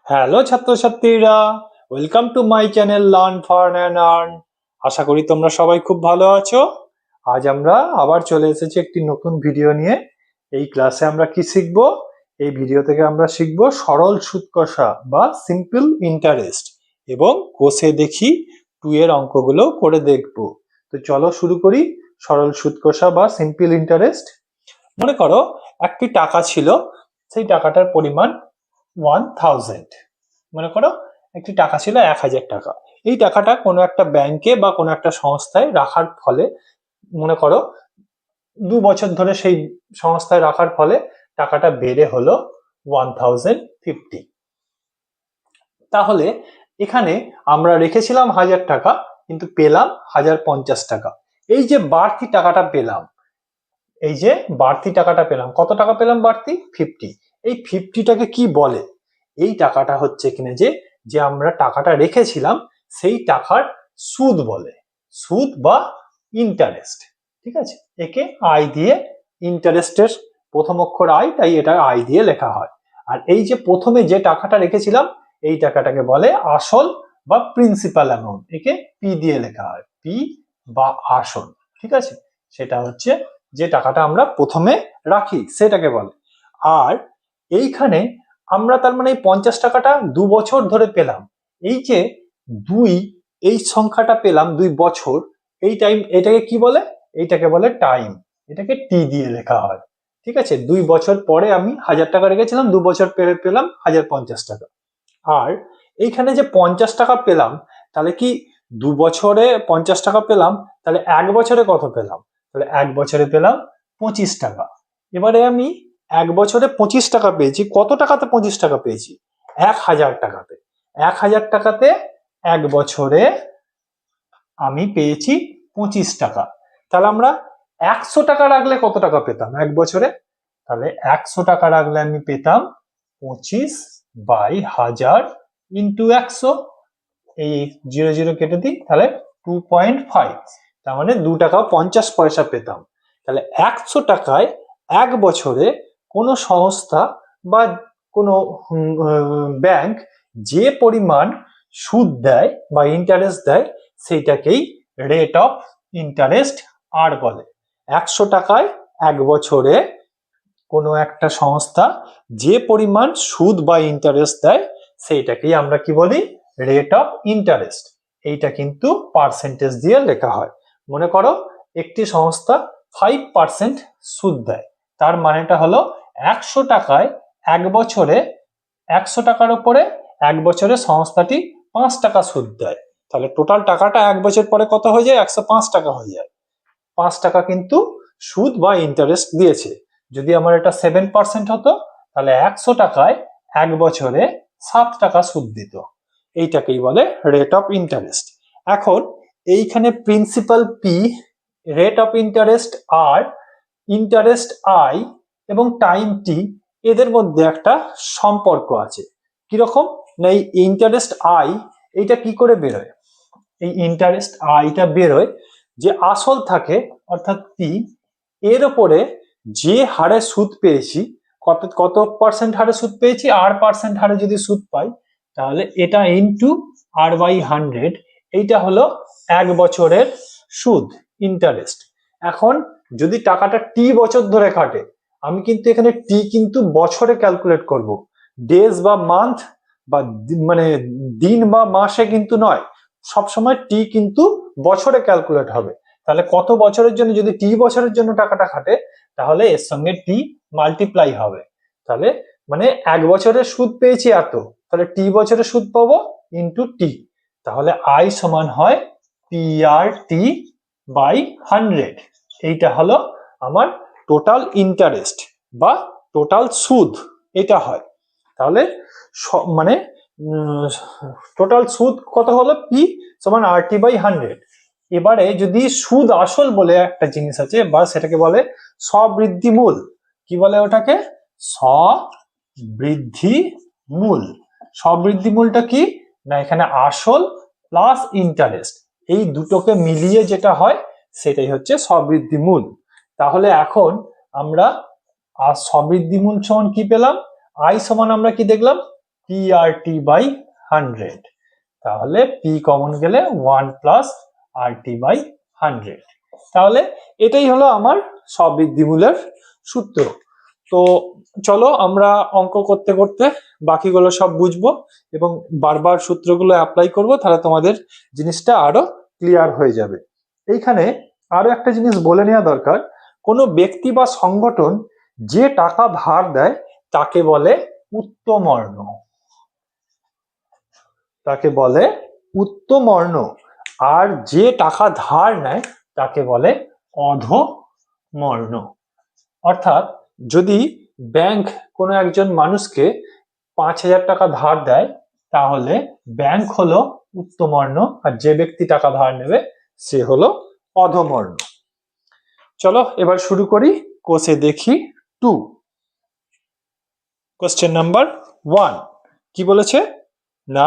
Hello ছাত্রছাত্রীরা, welcome to my channel learn fern and earn. আশা করি তোমরা সবাই খুব ভালো আছো। আজ আমরা আবার চলে এসেছি একটি নতুন ভিডিও নিয়ে। এই ক্লাসে আমরা কি শিখব? এই ভিডিও থেকে আমরা শিখব সরল সুদ কষা বা সিম্পল ইন্টারেস্ট এবং কোষে দেখি 2 এর অঙ্কগুলো করে দেখব। তো চলো শুরু করি। সরল সুদ কষা বা সিম্পল ইন্টারেস্ট। মনে করো একটি টাকা ছিল, সেই টাকাটার পরিমাণ 1000। মনে করো একটি টাকা ছিল 1000 টাকা। এই টাকাটা কোনো একটা ব্যাংকে বা কোনো একটা সংস্থায় রাখার ফলে, মনে করো 2 বছর ধরে সেই সংস্থায় রাখার ফলে টাকাটা বেড়ে হলো 1050। তাহলে এখানে আমরা রেখেছিলাম 1000 টাকা, কিন্তু পেলাম 1050 টাকা। এই যে বাড়তি টাকাটা পেলাম, কত টাকা পেলাম বাড়তি? 50। এই 50টাকে কি বলে? এই টাকাটা হচ্ছে কিনা যে যে আমরা টাকাটা রেখেছিলাম সেই টাকার সুদ বলে, সুদ বা ইন্টারেস্ট। ঠিক আছে, একে আই দিয়ে, ইন্টারেস্টের প্রথম অক্ষর আই, তাই এটা আই দিয়ে লেখা হয়। আর এই যে প্রথমে যে টাকাটা রেখেছিলাম এই টাকাটাকে বলে আসল বা প্রিন্সিপাল অ্যামাউন্ট, একে পি দিয়ে লেখা হয়, পি বা আসল। ঠিক আছে, সেটা হচ্ছে যে টাকাটা আমরা প্রথমে রাখি সেটাকে বলে। আর এইখানে আমরা তার মানে এই 50 টাকাটা 2 বছর ধরে পেলাম। এই যে 2, এই সংখ্যাটা পেলাম 2 বছর, এই টাইম, এটাকে কি বলে? এইটাকে বলে টাইম, এটাকে টি দিয়ে লেখা হয়। ঠিক আছে, 2 বছর পরে আমি 1000 টাকা রেখেছিলাম, 2 বছর পরে পেলাম 1050 টাকা। আর এইখানে যে 50 টাকা পেলাম, তাহলে কি 2 বছরে 50 টাকা পেলাম, তাহলে 1 বছরে কত পেলাম? তাহলে 1 বছরে পেলাম 25 টাকা। এবারে আমি 1 বছরে 25 টাকা পেয়েছি, কত টাকাতে 25 টাকা পেয়েছি? 1000 টাকাতে। 1000 টাকাতে 1 বছরে আমি পেয়েছি 25 টাকা। তাহলে আমরা 100 টাকা রাখলে কত টাকা পেতাম 1 বছরে? তাহলে 100 টাকা রাখলে আমি পেতাম 25/1000 ইন্টু 100। এই 0 0 কেটে দিই, তাহলে 2.5, তার মানে 2 টাকা 50 পয়সা পেতাম। তাহলে 100 টাকায় 1 বছরে কোনো সংস্থা বা কোনো ব্যাংক যে পরিমাণ সুদ দেয় বা ইন্টারেস্ট দেয় সেইটাকেই রেট অফ ইন্টারেস্ট আর বলে। 100 টাকায় 1 বছরে কোনো একটা সংস্থা যে পরিমাণ সুদ বা ইন্টারেস্ট দেয় সেইটাকেই আমরা কি বলি? Rate of interest. এইটা কিন্তু পার্সেন্টেজ দিয়ে লেখা হয়। মনে করো একটি সংস্থা 5% সুদ দেয়, তার মানেটা হলো 100 টাকায় 1 বছরে, 100 টাকার উপরে 1 বছরে সংস্থাটি 5 টাকা সুদ দেয়। তাহলে টোটাল টাকাটা 1 বছর পরে কত হয়ে যায়? 105 টাকা হয়ে যায়। 5 টাকা কিন্তু সুদ বা ইন্টারেস্ট দিয়েছে। যদি আমার এটা 7% হতো, তাহলে 100 টাকায় 1 বছরে 7 টাকা সুদ দিত। এইটাকেই বলে রেট অফ ইন্টারেস্ট। এখন এইখানে principal P, rate of interest R, interest I এবং টাইম টি, এদের মধ্যে একটা সম্পর্ক আছে। কিরকম না, এই ইন্টারেস্ট আই এইটা কি করে বেরোয়? এই ইন্টারেস্ট আইটা বেরোয় যে আসল থাকে অর্থাৎ পি, এর উপরে যে হারে সুদ পেয়েছি, কত কত পার্সেন্ট হারে সুদ পেয়েছি, আর% হারে যদি সুদ পাই, তাহলে এটা ইনটু R/100, এইটা হলো 1 বছরের সুদ, ইন্টারেস্ট। এখন যদি টাকাটা টি বছর ধরে কাটে, আমি কিন্তু এখানে টি কিন্তু বছরে ক্যালকুলেট করব, ডেজ বা মান্থ বা মানে দিন বা মাসে কিন্তু নয়। সবসময় টি কিন্তু বছরে ক্যালকুলেট হবে। তাহলে কত বছরের জন্য, যদি টি বছরের জন্য টাকাটা খাটে, তাহলে এর সঙ্গে টি মাল্টিপ্লাই হবে। তাহলে মানে 1 বছরের সুদ পেয়েছি এত, তাহলে টি বছরের সুদ পাবো ইন্টু টি। তাহলে আই সমান হয় PRT/100। এইটা হলো আমার টোটাল ইন্টারেস্ট বা টোটাল সুদ, এটা হয়। তাহলে মানে টোটাল সুদ কত হলো? পি সমান RT/100। এবারে যদি সুদ আসল বলে একটা জিনিস আছে, বা সেটাকে বলে স্ববৃদ্ধি মূল। কি বলে ওটাকে? স্ববৃদ্ধি মূল। স্ববৃদ্ধি মূলটা কি না, এখানে আসল প্লাস ইন্টারেস্ট এই দুটোকে মিলিয়ে যেটা হয় সেটাই হচ্ছে স্ববৃদ্ধি মূল। তাহলে এখন আমরা স্ববৃদ্ধি মূল সমান কি পেলাম? আই সমান আমরা কি দেখলাম? PRT বাই 100, তাহলে P কমন গেলে 1 প্লাস RT বাই 100। তাহলে এটাই হলো আমার স্ববৃদ্ধিমূলের সূত্র। তো চলো আমরা অঙ্ক করতে করতে বাকিগুলো সব বুঝবো এবং বারবার সূত্রগুলো অ্যাপ্লাই করব, তাহলে তোমাদের জিনিসটা আরো ক্লিয়ার হয়ে যাবে। এইখানে আরো একটা জিনিস বলে নেওয়া দরকার, কোনো ব্যক্তি বা সংগঠন যে টাকা ধার দেয় তাকে বলে উত্তমর্ণ, তাকে বলে উত্তমর্ণ, আর যে টাকা ধার নেয় তাকে বলে অধমর্ণ। অর্থাৎ যদি ব্যাংক কোনো একজন মানুষকে 5,000 টাকা ধার দেয় তাহলে ব্যাংক হলো উত্তমর্ণ, আর যে ব্যক্তি টাকা ধার নেবে সে হলো অধমর্ণ। চলো এবার শুরু করি, কোষে দেখি 2। কোশ্চেন নাম্বার 1 কি বলেছে না,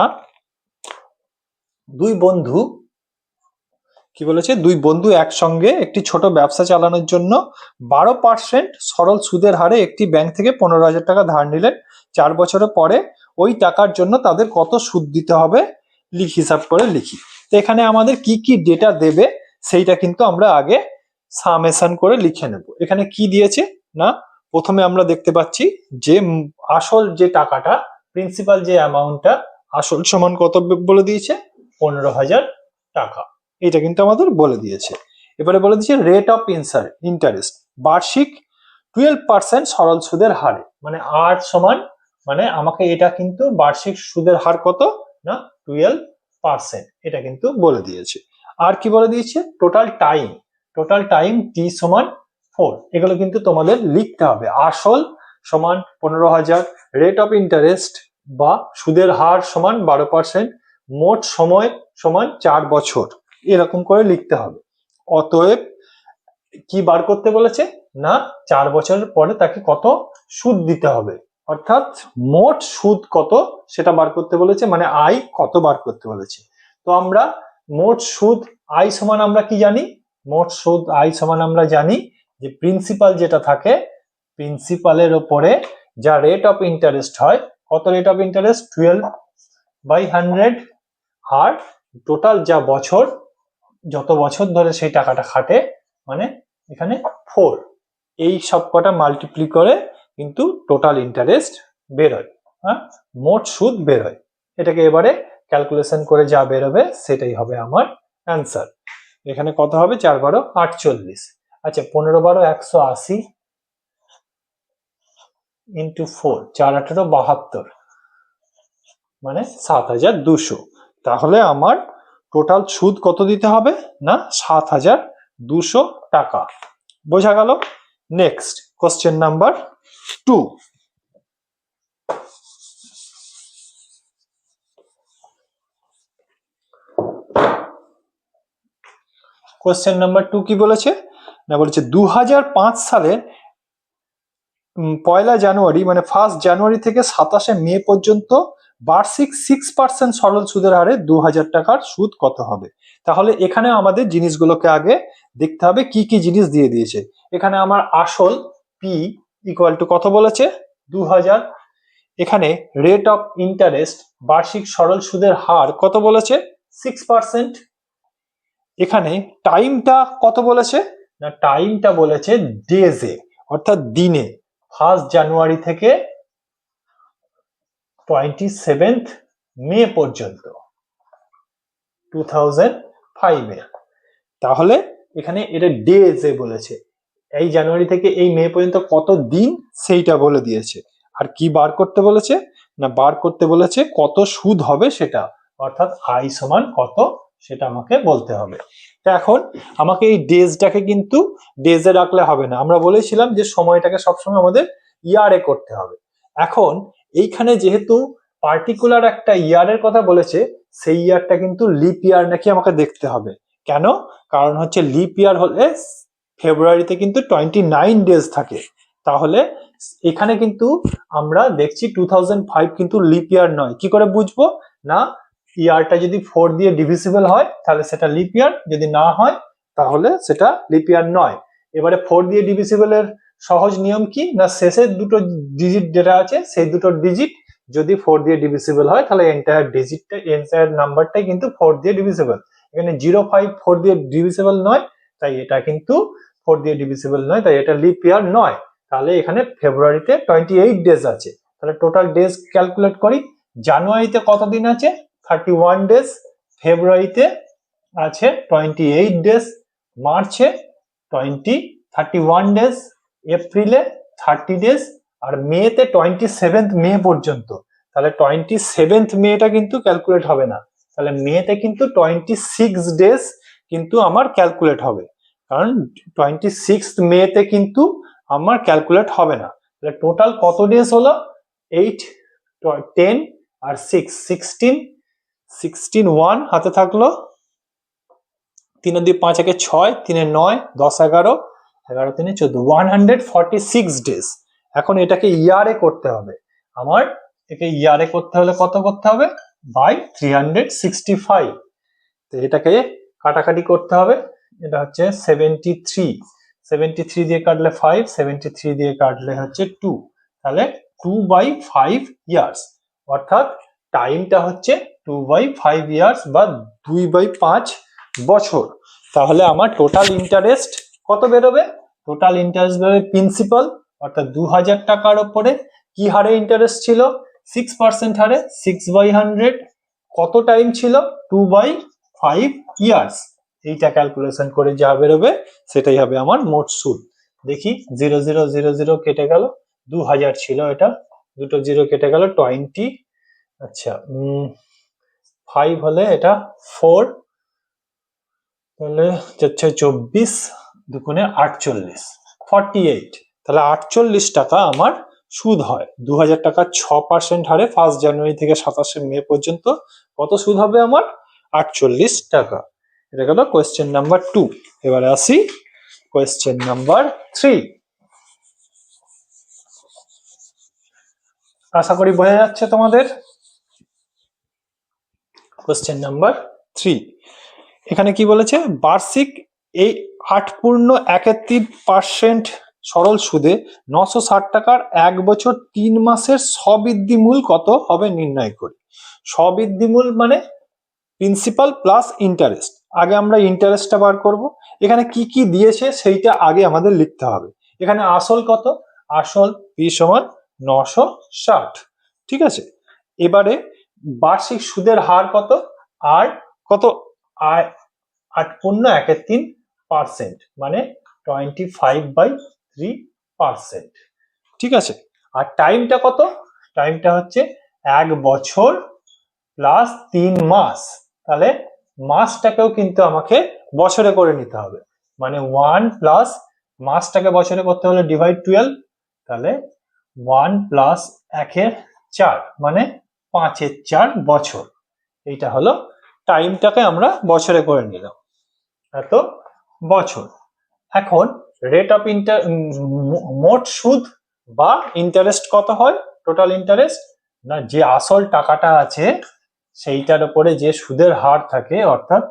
দুই বন্ধু একসঙ্গে একটি ছোট ব্যবসা চালানোর জন্য 12% সরল সুদের হারে একটি ব্যাংক থেকে 15,000 টাকা ধার নিলেন। 4 বছরের পরে ওই টাকার জন্য তাদের কত সুদ দিতে হবে হিসাব করে লিখি। তো এখানে আমাদের কি কি ডেটা দেবে সেইটা কিন্তু আমরা আগে সামেশন করে লিখে নেব। এখানে কি দিয়েছে না, প্রথমে আমরা দেখতে পাচ্ছি যে আসল যে টাকাটা, প্রিন্সিপাল যে অ্যামাউন্টটা, আসল সমান কত বলে দিয়েছে 15,000 টাকা, এটা কিন্তু আমাদের বলে দিয়েছে। এবারে বলে দিয়েছে রেট অফ ইন্টারেস্ট, বার্ষিক 12% সরল সুদের হারে, মানে আর সমান, মানে আমাকে এটা কিন্তু বার্ষিক সুদের হার কত না 12%, এটা কিন্তু বলে দিয়েছে। আর কি বলে দিয়েছে, টোটাল টাইম T সমান 4, এগুলো কিন্তু তোমাদের লিখতে হবে। আসল সমান 15,000, রেট অফ ইন্টারেস্ট বা সুদের হার সমান 12%, মোট সময় সমান 4 বছর, এরকম করে লিখতে হবে। অতএব কি বার করতে বলেছে না, 4 বছরের পরে তাকে কত সুদ দিতে হবে, অর্থাৎ মোট সুদ কত সেটা বার করতে বলেছে, মানে আয় কত বার করতে বলেছে। তো আমরা মোট সুদ আয় সমান আমরা কি জানি, মোট সুদ আয় সমান আমরা জানি যে প্রিন্সিপাল যেটা থাকে, প্রিন্সিপালের ওপরে যা রেট অফ ইন্টারেস্ট হয়, কত রেট অফ ইন্টারেস্ট 12/100, আর টোটাল যা বছর, যত বছর ধরে সেই টাকাটা খাটে, মানে এখানে 4, এই সব কটা মাল্টিপ্লাই করে কিন্তু টোটাল ইন্টারেস্ট বেরোয়, হ্যাঁ, মোট সুদ বেরোয়। এটাকে এবারে ক্যালকুলেশন করে যা বেরোবে সেটাই হবে আমার অ্যান্সার। এখানে কত হবে 4 12 48, আচ্ছা 15 12 180 ইন্টু 4, 4 18 72, মানে 7,200। তাহলে আমার টোটাল সুদ কত দিতে হবে না 7,200 টাকা। বোঝা গেল? Next question number 2। Question number 2 কি বলেছে না, বলেছে 2005 সালের 1 জানুয়ারি মানে 1 জানুয়ারি থেকে 27 মে পর্যন্ত বার্ষিক 6% সরল সুদের হারে 2,000 টাকার সুদ কত হবে। তাহলে এখানে আমাদের জিনিসগুলোকে আগে দেখতে হবে কি কি জিনিস দিয়ে দিয়েছে। এখানে আমার আসল পি ইকুয়াল টু কত বলেছে 2,000, এখানে রেট অফ ইন্টারেস্ট বার্ষিক সরল সুদের হার কত বলেছে 6%, এখানে টাইমটা কত বলেছে না, টাইমটা বলেছে ডেজে, অর্থাৎ দিনে, 1 জানুয়ারি থেকে 27 মে পর্যন্ত 2005 এ। তাহলে এখানে এটা ডেজে বলেছে, এই জানুয়ারি থেকে এই মে পর্যন্ত কত দিন সেইটা বলে দিয়েছে। আর কি বার করতে বলেছে না, বার করতে বলেছে কত সুদ হবে সেটা, অর্থাৎ আয় সমান কত সেটা আমাকে বলতে হবে। তো এখন আমাকে এই ডেজটাকে কিন্তু ডেজে রাখলে হবে না, আমরা বলেছিলাম যে সময়টাকে সবসময় আমাদের ইয়ারে করতে হবে। এখন এইখানে যেহেতু পার্টিকুলার একটা ইয়ারের কথা বলেছে, সেই ইয়ারটা কিন্তু লিপ ইয়ার নাকি আমাকে দেখতে হবে। কেন? কারণ হচ্ছে লিপ ইয়ার হলে ফেব্রুয়ারিতে কিন্তু 29 ডেজ থাকে, তাহলে এখানে কিন্তু আমরা দেখছি 2005 কিন্তু লিপ ইয়ার নয়। কি করে বুঝবো না, ইয়ারটা যদি 4 দিয়ে ডিভিজিবল হয় তাহলে সেটা লিপ ইয়ার, যদি না হয় তাহলে সেটা লিপ ইয়ার নয়। এবারে 4 দিয়ে ডিভিজিবল এর সহজ নিয়ম কি না, শেষের দুটো ডিজিট যেটা আছে সেই দুটো ডিজিট যদি 4 দিয়ে ডিভিজিবল হয় তাহলে এন্টায়ার নাম্বারটাই কিন্তু 4 দিয়ে ডিভিজিবল। এখানে 05 4 দিয়ে ডিভিজিবল নয়, তাই এটা কিন্তু 4 দিয়ে ডিভিজিবল নয়, তাই এটা লিপ ইয়ার নয়। তাহলে এখানে ফেব্রুয়ারিতে 28 ডেজ আছে। তাহলে টোটাল ডেজ ক্যালকুলেট করি। জানুয়ারিতে কত দিন আছে? 31 ডেজ। ফেব্রুয়ারিতে আছে 28 ডেজ। মার্চে 31 ডেজ। এপ্রিলে 30 ডেজ। আর মেতে 27 মে পর্যন্ত। তাহলে 27 মেটা কিন্তু ক্যালকুলেট হবে না। তাহলে মেতে কিন্তু 26 ডেজ কিন্তু আমার ক্যালকুলেট হবে, কারণ 26 মেতে কিন্তু আমার ক্যালকুলেট হবে না। তাহলে টোটাল কত ডেজ হলো? 8 10 আর 6 16 1 হাতে থাকলো, 3 2 5 1 6 3 9 10 11 11 3 14 146 ডেজ। এখন এটাকে ইয়ারে করতে হবে। আমার একে ইয়ারে করতে হলে কত করতে হবে? বাই 365। তো এটাকে কাটাকাটি করতে হবে। এটা হচ্ছে 73 দিয়ে কাটলে 5, 73 দিয়ে কাটলে হচ্ছে 2, তাহলে 2/5 ইয়ার্স, অর্থাৎ টাইমটা হচ্ছে 2/5 ইয়ার্স বা 2/5 বছর। তাহলে আমার টোটাল ইন্টারেস্ট কত বেরোবে? টোটাল ইন্টারেস্ট বেরোবে প্রিন্সিপাল, অর্থাৎ 2000 টাকার উপরে কি হারে ইন্টারেস্ট ছিল? 6% হারে। 6/100 কত টাইম ছিল? 2/5 ইয়ার্স। এইটা ক্যালকুলেশন করে যা বেরোবে সেটাই হবে আমার মোট সুদ। দেখি 0000 কেটে গেল, 2000 ছিল, এটা দুটো জিরো কেটে গেল, 20। আচ্ছা 5 হলে এটা 4, তাহলে হচ্ছে 24 দুগুণে 48, 48। তাহলে 48 টাকা আমার সুদ হয়। 2000 টাকা 6% হারে 1 জানুয়ারি থেকে 27 মে পর্যন্ত কত সুদ হবে আমার? 48 টাকা। এটা গেল কোয়েশ্চেন নাম্বার 2। এবারে আসি কোয়েশ্চেন নাম্বার 3। আশা করি বোঝা যাচ্ছে তোমাদের। কোয়েশ্চেন নাম্বার 3, এখানে কি বলেছে? বার্ষিক এই 8.31% সরল সুদে 960 টাকার 1 বছর 3 মাসের স্ববৃদ্ধি মূল কত হবে নির্ণয় করি। স্ববৃদ্ধি মূল মানে প্রিন্সিপাল প্লাস ইন্টারেস্ট। আগে আমরা ইন্টারেস্টটা বার করব। এখানে কি কি দিয়েছে সেইটা আগে আমাদের লিখতে হবে। এখানে আসল কত? আসল p সমান 960, ঠিক আছে। এবারে বার্ষিক সুদের হার কত? আর কত? 8.31%, মানে 25/3%, ঠিক আছে। আর টাইমটা কত? টাইমটা হচ্ছে 1 বছর প্লাস 3 মাস। তাহলে মাসটাকেও কিন্তু আমাকে বছরে করে নিতে হবে, মানে 1 প্লাস মাসটাকে বছরে করতে হলে ডিভাইড 12, তাহলে 1 প্লাস 1/4 মানে 5/4 বছর। এইটা হলো টাইমটাকে আমরা বছরে করে নিলাম, এত বছর। এখন রেট অফ মোট সুদ বা ইন্টারেস্ট কত হয়? টোটাল ইন্টারেস্ট না, যে আসল টাকাটা আছে সেইটার উপরে যে সুদের হার থাকে, অর্থাৎ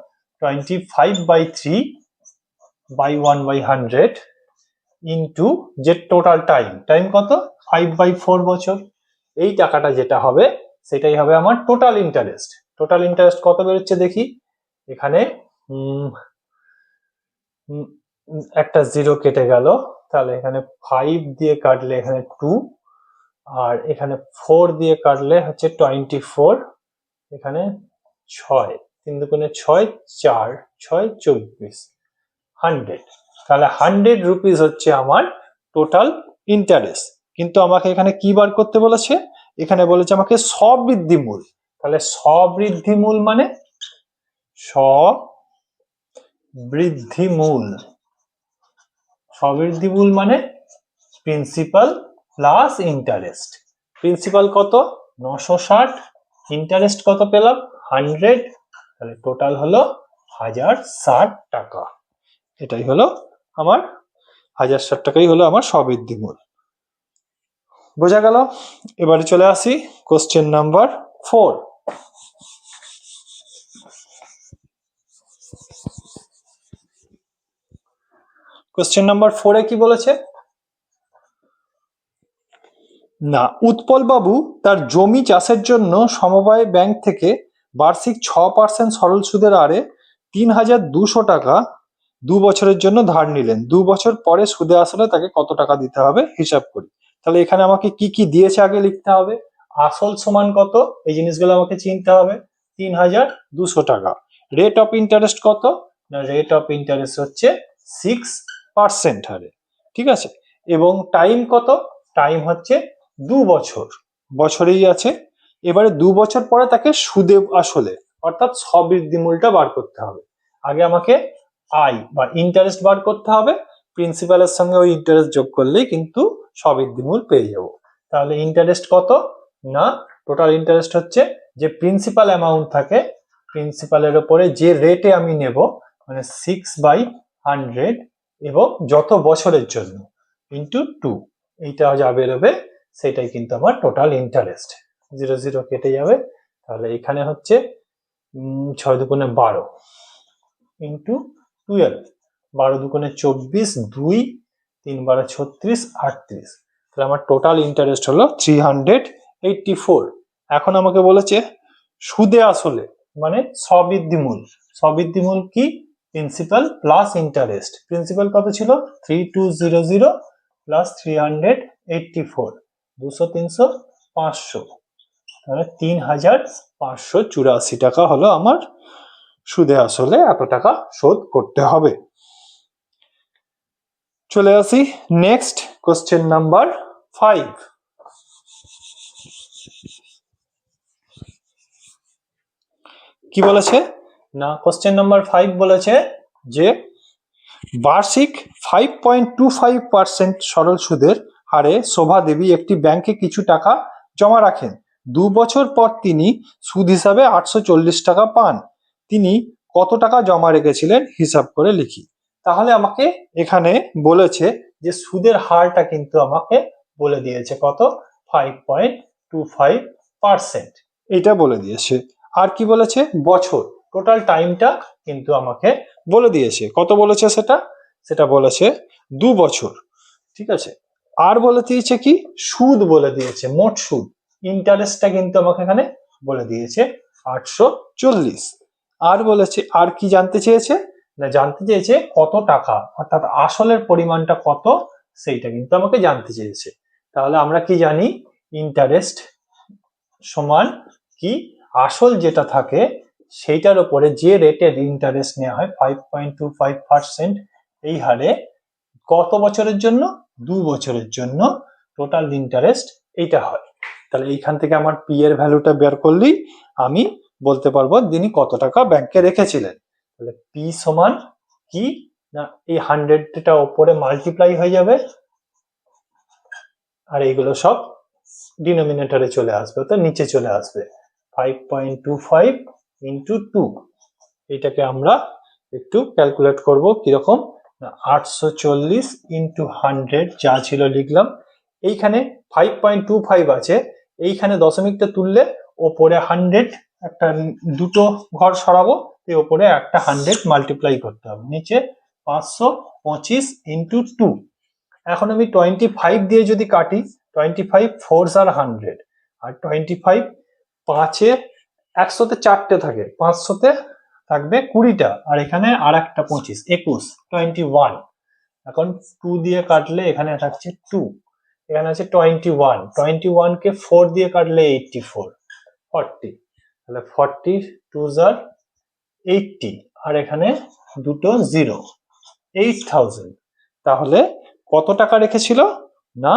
25/3/1/100 ইন্টু যে টোটাল টাইম কত? 5/4 বছর। এই টাকাটা যেটা হবে সেটাই হবে আমার টোটাল ইন্টারেস্ট। টোটাল ইন্টারেস্ট কত বেরোচ্ছে দেখি। এখানে একটা জিরো কেটে গেল, তাহলে এখানে 5 দিয়ে কাটলে এখানে 2, আর এখানে 4 দিয়ে কাটলে হচ্ছে 24, এখানে 6, 3 দুগুণে 6, 4 6 24, 100। তাহলে 100 রুপিস হচ্ছে আমার টোটাল ইন্টারেস্ট। কিন্তু আমাকে এখানে কি বার করতে বলেছে? এখানে বলেছে আমাকে স্ববৃদ্ধি মূল। তাহলে স্ববৃদ্ধি মূল মানে স্ববৃদ্ধি মূল। স্ববৃদ্ধি মূল মানে প্রিন্সিপাল প্লাস ইন্টারেস্ট। প্রিন্সিপাল কত? 960, ইন্টারেস্ট কত পেলাম? 100, তাহলে টোটাল হলো 1060 টাকা। এটাই হলো আমার 1060 টাকাই হলো আমার স্ববৃদ্ধি মূল। বোঝা গেল? এবারে চলে আসি কোশ্চেন নাম্বার 4। কোশ্চেন নাম্বার 4 এ কি বলেছে? না, উৎপল বাবু তার জমি চাষের জন্য সমবায় ব্যাংক থেকে বার্ষিক 6% সরল সুদের হারে 3,200 টাকা 2 বছরের জন্য ধার নিলেন। 2 বছর পরে সুদে আসলে তাকে কত টাকা দিতে হবে হিসাব করি। তাহলে এখানে আমাকে কি কি দিয়েছে আগে লিখতে হবে। আসল সমান কত, এই জিনিসগুলো আমাকে চিনতে হবে। 3,200 টাকা। রেট অফ ইন্টারেস্ট কত, না রেট অফ ইন্টারেস্ট হচ্ছে 6% হারে, ঠিক আছে। এবং টাইম কত, টাইম হচ্ছে 2 বছর, বছরেই আছে। এবারে 2 বছর পরে তাকে সুদে আসলে অর্থাৎ স্ববৃদ্ধি মূলটা বার করতে হবে। আগে আমাকে আই বা ইন্টারেস্ট বার করতে হবে, প্রিন্সিপালের সঙ্গে ওই ইন্টারেস্ট যোগ করলেই কিন্তু স্ববৃদ্ধি মূল পেয়ে যাব। তাহলে ইন্টারেস্ট কত, না টোটাল ইন্টারেস্ট হচ্ছে যে প্রিন্সিপাল অ্যামাউন্ট থাকে, প্রিন্সিপালের উপরে যে রেটে আমি নেব মানে 6/100 এবং যত বছরের জন্য ইন্টু 2, এইটা যা বেরোবে সেটাই কিন্তু আমার টোটাল ইন্টারেস্ট। 0 0 কেটে যাবে। তাহলে এখানে হচ্ছে 6 দুগুণে 12 ইন্টু 12, 12 দুগুণে 24, 2 3 12 36, 38। তাহলে আমার টোটাল ইন্টারেস্ট হলো 384। এখন আমাকে বলেছে সুদে আসলে মানে স্ববৃদ্ধি মূল। স্ববৃদ্ধি মূল কি, প্রিন্সিপাল প্লাস ইন্টারেস্ট। প্রিন্সিপাল কত ছিল 3200 প্লাস 384, 200 300 500, তাহলে 3,584 টাকা হলো আমার সুদে আসলে এত টাকা শোধ করতে হবে। চলে আসি নেক্সট কোশ্চেন নাম্বার 5। কি বলেছে না, কোশ্চেন নাম্বার 5 বলেছে যে বার্ষিক 5.25% সরল সুদের হারে শোভা দেবী একটি ব্যাংকে কিছু টাকা জমা রাখেন। 2 বছর পর তিনি সুদ হিসাবে 840 টাকা পান। তিনি কত টাকা জমা রেখেছিলেন হিসাব করে লিখি। তাহলে আমাকে এখানে বলেছে যে সুদের হারটা কিন্তু আমাকে বলে দিয়েছে কত, 5.25%, এটা বলে দিয়েছে। আর কি বলেছে, বছর, টোটাল টাইমটা কিন্তু আমাকে বলে দিয়েছে। কত বলেছে সেটা, সেটা বলেছে 2 বছর, ঠিক আছে। আর বলে দিয়েছে কি, সুদ বলে দিয়েছে, মোট সুদ, ইন্টারেস্টটা কিন্তু আমাকে এখানে বলে দিয়েছে 840। আর বলেছে, আর কি জানতে চেয়েছে, না জানতে চেয়েছে কত টাকা অর্থাৎ আসলের পরিমাণটা কত সেইটা কিন্তু আমাকে জানতে চেয়েছে। তাহলে আমরা কি জানি, ইন্টারেস্ট সমান কি, আসল যেটা থাকে সেইটার উপরে যে রেটের ইন্টারেস্ট নেওয়া হয় 5.25% এই হারে কত বছরের জন্য, 2 বছরের জন্য টোটাল ইন্টারেস্ট এইটা হয়। তাহলে এইখান থেকে আমার পি এর ভ্যালুটা বের করলেই আমি বলতে পারবো তিনি কত টাকা ব্যাংকে রেখেছিলেন। তাহলে পি সমান কি, না এই 100টা উপরে মাল্টিপ্লাই হয়ে যাবে আর এইগুলো সব ডিনোমিনেটরে চলে আসবে, তো নিচে চলে আসবে 5.25 ইন্টু 2। এটাকে আমরা একটু ক্যালকুলেট করব কিরকম, 840 ইন্টু 100 যা ছিল লিখলাম। এইখানে 5.25 আছে, এইখানে দশমিকটা তুললে ওপরে 100 একটা দুটো ঘর সরাবো, এই ওপরে একটা 100 মাল্টিপ্লাই করতে হবে, নিচে 525 ইন্টু 2। এখন আমি 25 দিয়ে যদি কাটি, 25 4s are 100 আর 25 5-এ 100-তে 4টে থাকে, 500-তে থাকবে 20টা আর এখানে আর একটা 25, 21, 21। এখন 2 দিয়ে কাটলে এখানে থাকছে 2, এখানে আছে 21, 21 কে 4 দিয়ে কাটলে 84, 40, তাহলে 40 2s are 80 আর এখানে দুটো 0, 8000। তাহলে কত টাকা রেখেছিল, না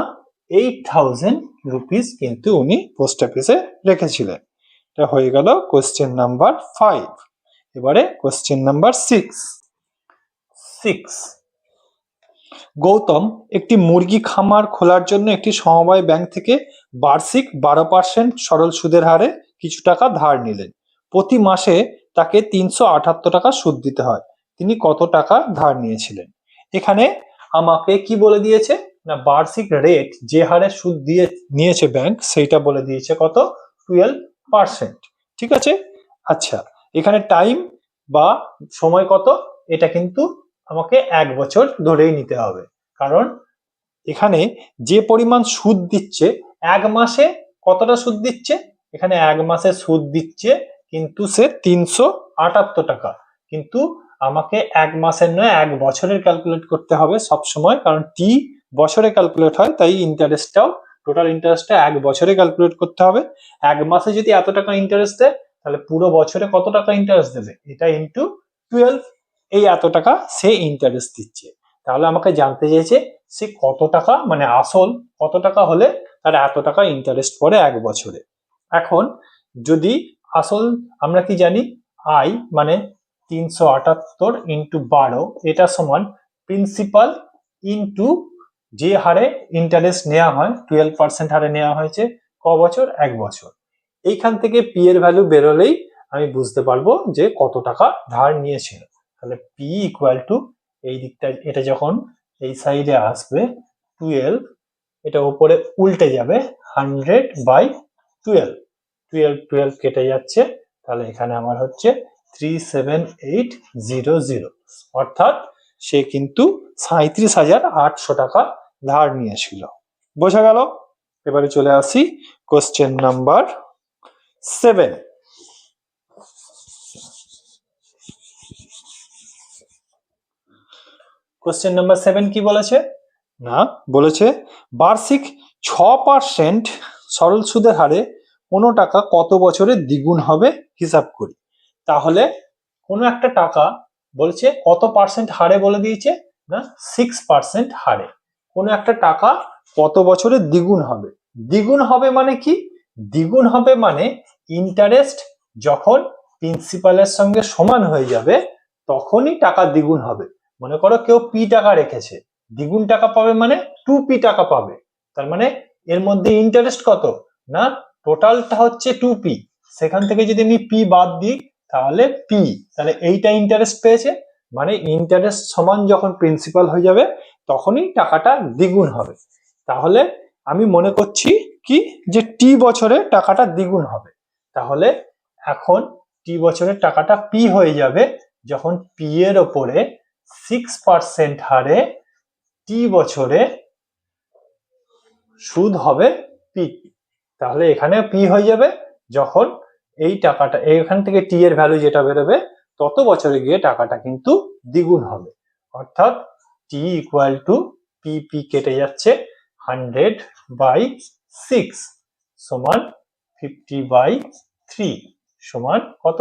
8000 রুপিস কিন্তু উনি পোস্ট অফিসে রেখেছিলেন। এটা হয়ে গেল কোশ্চেন নাম্বার 5। এবারে কোশ্চেন নাম্বার 6। গৌতম একটি মুরগি খামার খোলার জন্য একটি সমবায় ব্যাংক থেকে বার্ষিক 12% সরল সুদের হারে কিছু টাকা ধার নিলেন। প্রতি মাসে তাকে 378 টাকা সুদ দিতে হয়। তিনি কত টাকা ধার নিয়েছিলেন। এখানে আমাকে কি বলে দিয়েছে, না বার্ষিক রেট যে হারে সুদ দিয়ে নিয়েছে ব্যাংক সেইটা বলে দিয়েছে কত, 12%, ঠিক আছে। আচ্ছা, এখানে টাইম বা সময় কত, এটা কিন্তু আমাকে 1 বছর ধরেই নিতে হবে, কারণ এখানে যে পরিমাণ সুদ দিচ্ছে এক মাসে কতটা সুদ দিচ্ছে, এখানে এক মাসে সুদ দিচ্ছে কিন্তু সে 378 টাকা, কিন্তু আমাকে এক মাসের নয় এক বছরের ক্যালকুলেট করতে হবে সব সময়, কারণ টি বছরে ক্যালকুলেট হয়, তাই ইন্টারেস্টটাও টোটাল ইন্টারেস্টটা এক বছরে ক্যালকুলেট করতে হবে। এক মাসে যদি এত টাকা ইন্টারেস্ট দেয় তাহলে পুরো বছরে কত টাকা ইন্টারেস্ট দেবে, এটা ইন্টু 12, এই এত টাকা সে ইন্টারেস্ট দিচ্ছে। তাহলে আমাকে জানতে চাইছে সে কত টাকা মানে আসল কত টাকা হলে তার এত টাকা ইন্টারেস্ট পড়ে এক বছরে। এখন যদি আসল আমরা কি জানি, আই মানে 378 ইন্টু 12, এটা সমান প্রিন্সিপাল ইন্টু যে হারে ইন্টারেস্ট নেওয়া হয় 12% হারে নেওয়া হয়েছে ক বছর, এক বছর। এইখান থেকে পি এর ভ্যালু বেরোলেই আমি বুঝতে পারবো যে কত টাকা ধার নিয়েছিল। তাহলে পি ইকুয়াল টু এই দিকটা, এটা যখন এই সাইডে আসবে 12, এটা উপরে উল্টে যাবে 100/12, 12 কেটে যাচ্ছে, তাহলে এখানে আমার হচ্ছে 37800, অর্থাৎ সে কিন্তু 37,800 টাকা ধার নিয়েছিল। বোঝা গেল? এবারে চলে আসি কোশ্চেন নাম্বার 7। কোশ্চেন নাম্বার 7 কি বলেছে না, বলেছে বার্ষিক 6% সরল সুদের হারে কোনো টাকা কত বছরে দ্বিগুণ হবে হিসাব করি। তাহলে কোনো একটা টাকা বলছে কত পার্সেন্ট হারে বলে দিয়েছে না, 6% হারে কোনো একটা টাকা কত বছরে দ্বিগুণ হবে। দ্বিগুণ হবে মানে কি, দ্বিগুণ হবে মানে ইন্টারেস্ট যখন প্রিন্সিপালের সঙ্গে সমান হয়ে যাবে তখনই টাকা দ্বিগুণ হবে। মনে করো কেউ পি টাকা রেখেছে, দ্বিগুণ টাকা পাবে মানে 2p টাকা পাবে, তার মানে এর মধ্যে ইন্টারেস্ট কত না, টোটালটা হচ্ছে 2p, সেখান থেকে যদি আমি পি বাদ দিই তাহলে পি, তাহলে এইটা ইন্টারেস্ট পেয়েছে, মানে ইন্টারেস্ট সমান যখন প্রিন্সিপাল হয়ে যাবে তখনই টাকাটা দ্বিগুণ হবে। তাহলে আমি মনে করছি কি যে টি বছরে টাকাটা দ্বিগুণ হবে। তাহলে এখন টি বছরের টাকাটা পি হয়ে যাবে যখন পি এর ওপরে 6% হারে টি বছরে সুদ হবে পি। তাহলে এখানে পি হয়ে যাবে যখন এই টাকাটা এখান থেকে টি এর ভ্যালু যেটা বেরোবে তত বছরে গিয়ে টাকাটা কিন্তু দ্বিগুণ হবে, অর্থাৎ T equal to P, P কেটে যাচ্ছে 100/6 সমান 50/3 সমান কত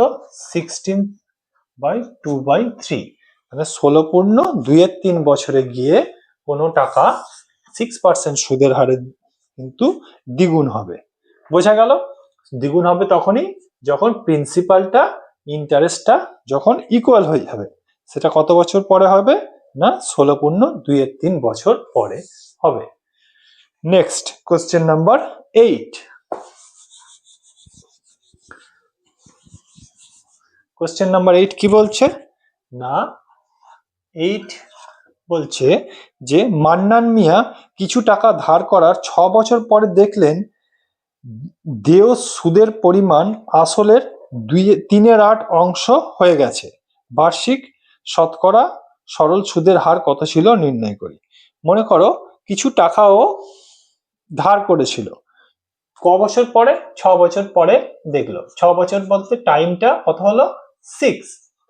16/2/3, মানে 16.2-3 বছরে গিয়ে কোনো টাকা 6% সুদের হারে কিন্তু দ্বিগুণ হবে। বোঝা গেল? দ্বিগুণ হবে তখনই যখন প্রিন্সিপালটা ইন্টারেস্টটা যখন ইকুয়াল হয়ে যাবে। সেটা কত বছর পরে হবে না 16.2-3 বছর পরে হবে। Next question number 8। Question number 8 কি বলছে না, 8 বলছে যে মান্নান মিয়া কিছু টাকা ধার করার 6 বছর পরে দেখলেন দেয় সুদের পরিমাণ আসলের 3/8 অংশ হয়ে গেছে। বার্ষিক শতকরা সরল সুদের হার কত ছিল নির্ণয় করি। মনে করো কিছু টাকাও ধার করেছিল, ক বছর পরে 6 বছর পরে দেখলো, 6 বছর বলতে টাইমটা কত হলো 6,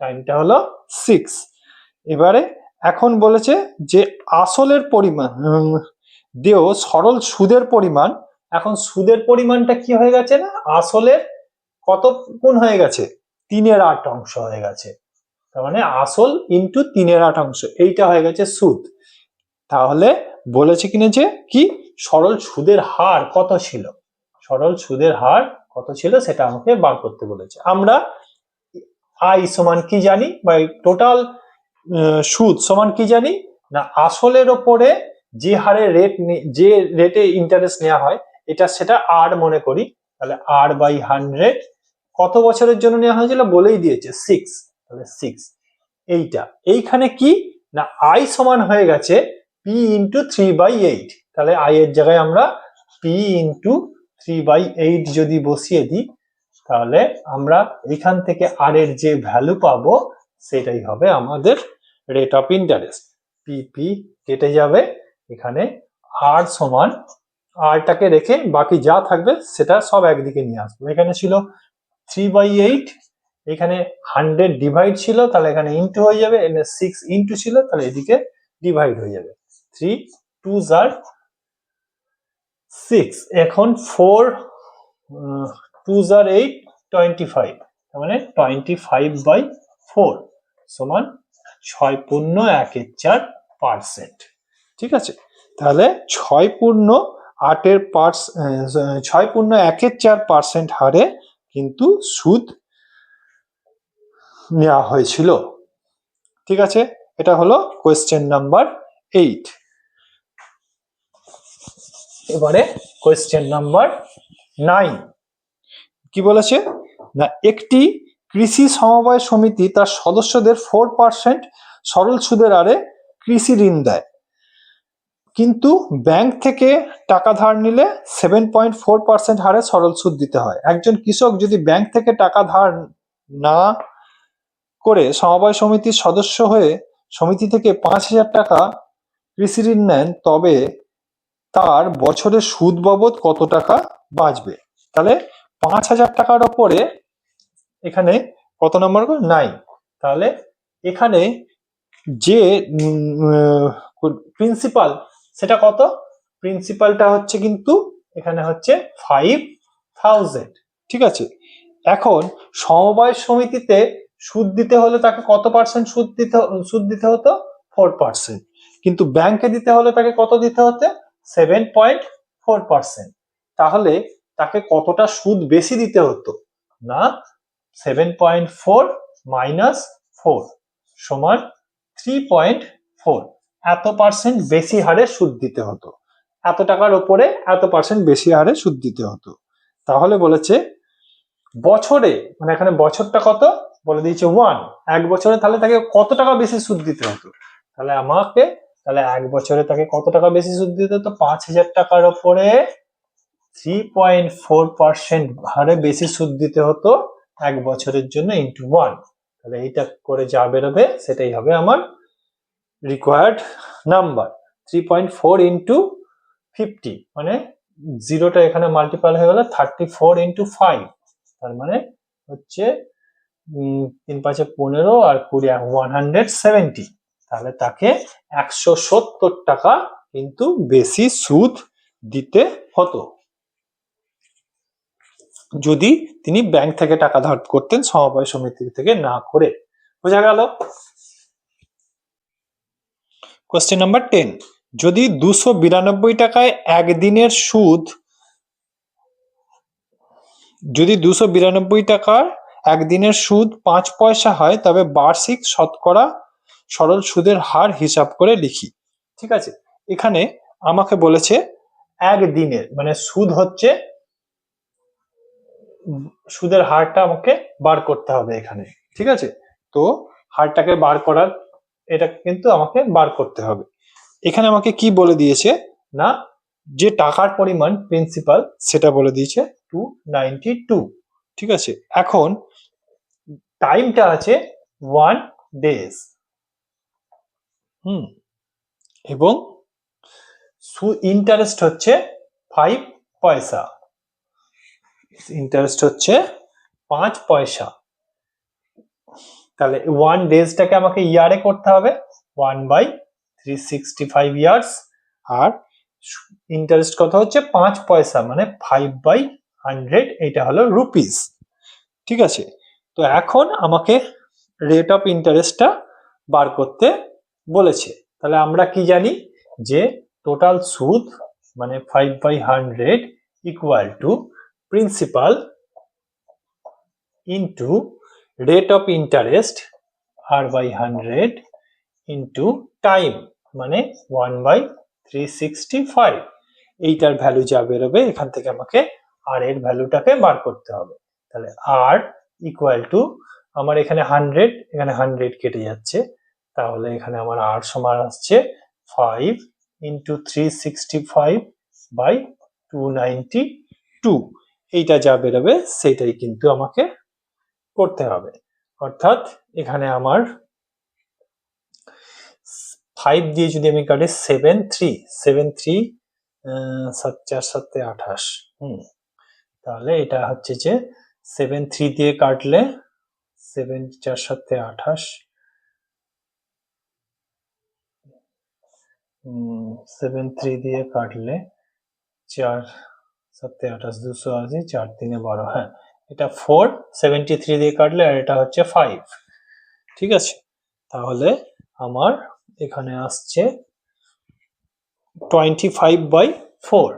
টাইমটা হলো 6। এবারে এখন বলেছে যে আসলের পরিমাণ দেয় সরল সুদের পরিমাণ, এখন সুদের পরিমাণটা কি হয়ে গেছে না আসলের কত গুণ হয়ে গেছে 3/8 অংশ হয়ে গেছে, তার মানে আসল ইন্টু 3/8 অংশ, এইটা হয়ে গেছে সুদ। তাহলে বলেছে কিনা যে কি সরল সুদের হার কত ছিল, সরল সুদের হার কত ছিল সেটা আমাকে বার করতে বলেছে। আমরা আই সমান কি জানি বা টোটাল সুদ সমান কি জানি না, আসলের ওপরে যে হারে যে রেটে ইন্টারেস্ট নেওয়া হয় এটা সেটা আর মনে করি, তাহলে r/100 কত বছরের জন্য নেওয়া হয়েছিল বলেই দিয়েছে 6, তাহলে 6। এইখানে কি না আই সমান হয়ে গেছে p ইন্টু 3/8, তাহলে আই এর জায়গায় আমরা p ইন্টু 3/8 যদি বসিয়ে দিই তাহলে আমরা এখান থেকে আর এর যে ভ্যালু পাবো সেটাই হবে আমাদের রেট অফ ইন্টারেস্ট। পিপি কেটে যাবে, এখানে আর সমান আরটাকে রেখে বাকি যা থাকবে সেটা সব একদিকে নিয়ে আসবো। এখানে ছিল 3/8, এখানে 100 ডিভাইড ছিল, তাহলে এখানে ইন্টু হয়ে যাবে, এখানে 6 ইন্টু ছিল, তাহলে এদিকে ডিভাইড হয়ে যাবে। 3 2s are 6, এখন 4 2s are 8, 25, তার মানে 25/4 সমান 6.14%। ঠিক আছে, তাহলে 6.1/4 হারে কিন্তু সুদ নেওয়া হয়েছিল। ঠিক আছে, এটা হলো কোয়েশ্চেন নাম্বার 8। এবারে কোয়েশ্চেন নাম্বার 9 কি বলেছে না, একটি কৃষি সমবায় সমিতি তার সদস্যদের 4% সরল সুদের হারে কৃষি ঋণ দেয়, কিন্তু ব্যাংক থেকে টাকা ধার নিলে 7.4% হারে সরল সুদ দিতে হয়। একজন কৃষক যদি ব্যাংক থেকে টাকা ধার না করে সমবায় সমিতির সদস্য হয়ে সমিতি থেকে 5,000 টাকা কৃষি ঋণ নেন, তবে তার বছরে সুদ বাবদ কত টাকা বাঁচবে? তাহলে 5,000 টাকার ওপরে এখানে কত নম্বর 9, তাহলে এখানে যে প্রিন্সিপাল সেটা কত? প্রিন্সিপালটা হচ্ছে কিন্তু এখানে হচ্ছে 5,000। ঠিক আছে, এখন সমবায় সমিতিতে সুদ দিতে হলে তাকে কত পার্সেন্ট সুদ দিতে হতো? 4%, কিন্তু ব্যাংকে দিতে হলে তাকে কত দিতে হতো? 7.4%। তাহলে তাকে কতটা সুদ বেশি দিতে হতো? না, 7.4 মাইনাস 4 সমান 3.4, এত পার্সেন্ট বেশি হারে সুদ দিতে হতো, এত টাকার উপরে এত পার্সেন্ট বেশি হারে সুদ দিতে হতো। তাহলে বলেছে বছরে, মানে এখানে বছরটা কত বলে দিয়েছে 1, এক বছরে তাহলে তাকে কত টাকা বেশি সুদ দিতে হতো? তাহলে তাহলে এক বছরে তাকে কত টাকা বেশি সুদ দিতে হতো? 5,000 টাকার উপরে 3.4% হারে বেশি সুদ দিতে হতো এক বছরের জন্য, ইন্টু 1। তাহলে এইটা করে যা বেরোবে সেটাই হবে আমার রিকোয়ার্ড নাম্বার। 3.4 ইন্টু 50, মানে জিরোটা এখানে মাল্টিপ্লাই হয়ে গেল 34 ইন্টু 5, তার মানে হচ্ছে 3×5 = 15 আর 20 170। তাহলে তাকে 170 টাকা কিন্তু বেশি সুদ দিতে হতো যদি তিনি ব্যাংক থেকে টাকা ধার করতেন সমবায় সমিতি থেকে না করে। বোঝা গেল? কোশ্চেন নাম্বার 10, যদি 292 টাকায় একদিনের সুদ, যদি 292 টাকার একদিনের সুদ 5 পয়সা হয়, তবে বার্ষিক শতকরা সরল সুদের হার হিসাব করে লিখি। ঠিক আছে, এখানে আমাকে বলেছে একদিনের, মানে সুদ হচ্ছে, সুদের হারটা আমাকে বার করতে হবে এখানে। ঠিক আছে, তো হারটাকে বার করার, এটা কিন্তু আমাকে বার করতে হবে। এখানে আমাকে কি বলে দিয়েছে না, যে টাকার পরিমাণ প্রিন্সিপাল সেটা বলে দিয়েছে 292। ঠিক আছে, এখন টাইমটা আছে 1 days, এবং ইন্টারেস্ট হচ্ছে 5 পয়সা, ইন্টারেস্ট হচ্ছে 5 পয়সা। তাহলে 1 ডেজটাকে আমাকে ইয়ারে করতে হবে, 1/365 ইয়ার্স, আর ইন্টারেস্ট কত হচ্ছে 5 পয়সা, মানে 5/100, এটা হলো রুপিস। ঠিক আছে, তো এখন আমাকে রেট অফ ইন্টারেস্টটা বার করতে বলেছে। তাহলে আমরা কি জানি যে টোটাল সুদ মানে 5/100 equal to principal into rate of interest r/100 into time, মানে 1/365। এইটার ভ্যালু যা বেরোবে এখান থেকে আমাকে আর এর ভ্যালুটাকে বার করতে হবে। তাহলে আর ইকুয়াল টু, আমার এখানে 100, এখানে 100 কেটে যাচ্ছে, তাহলে এখানে আমার আর সমান আসছে 5 ইন্টু 365/292। এইটা যা বেরোবে সেটাই কিন্তু আমাকে করতে হবে। অর্থাৎ এখানে আমার 5 দিয়ে যদি আমি কাটি 73 7 4 7 28, তাহলে এটা হচ্ছে যে 7 3 দিয়ে কাটলে 7 4 7 28, 7 3 দিয়ে কাটলে 4 7 28 280, 4 3 12, হ্যাঁ এটা 4, 73 দিয়ে কাটলে আর এটা হচ্ছে 5, ঠিক আছে। তাহলে আমার এখানে আসছে 25/4,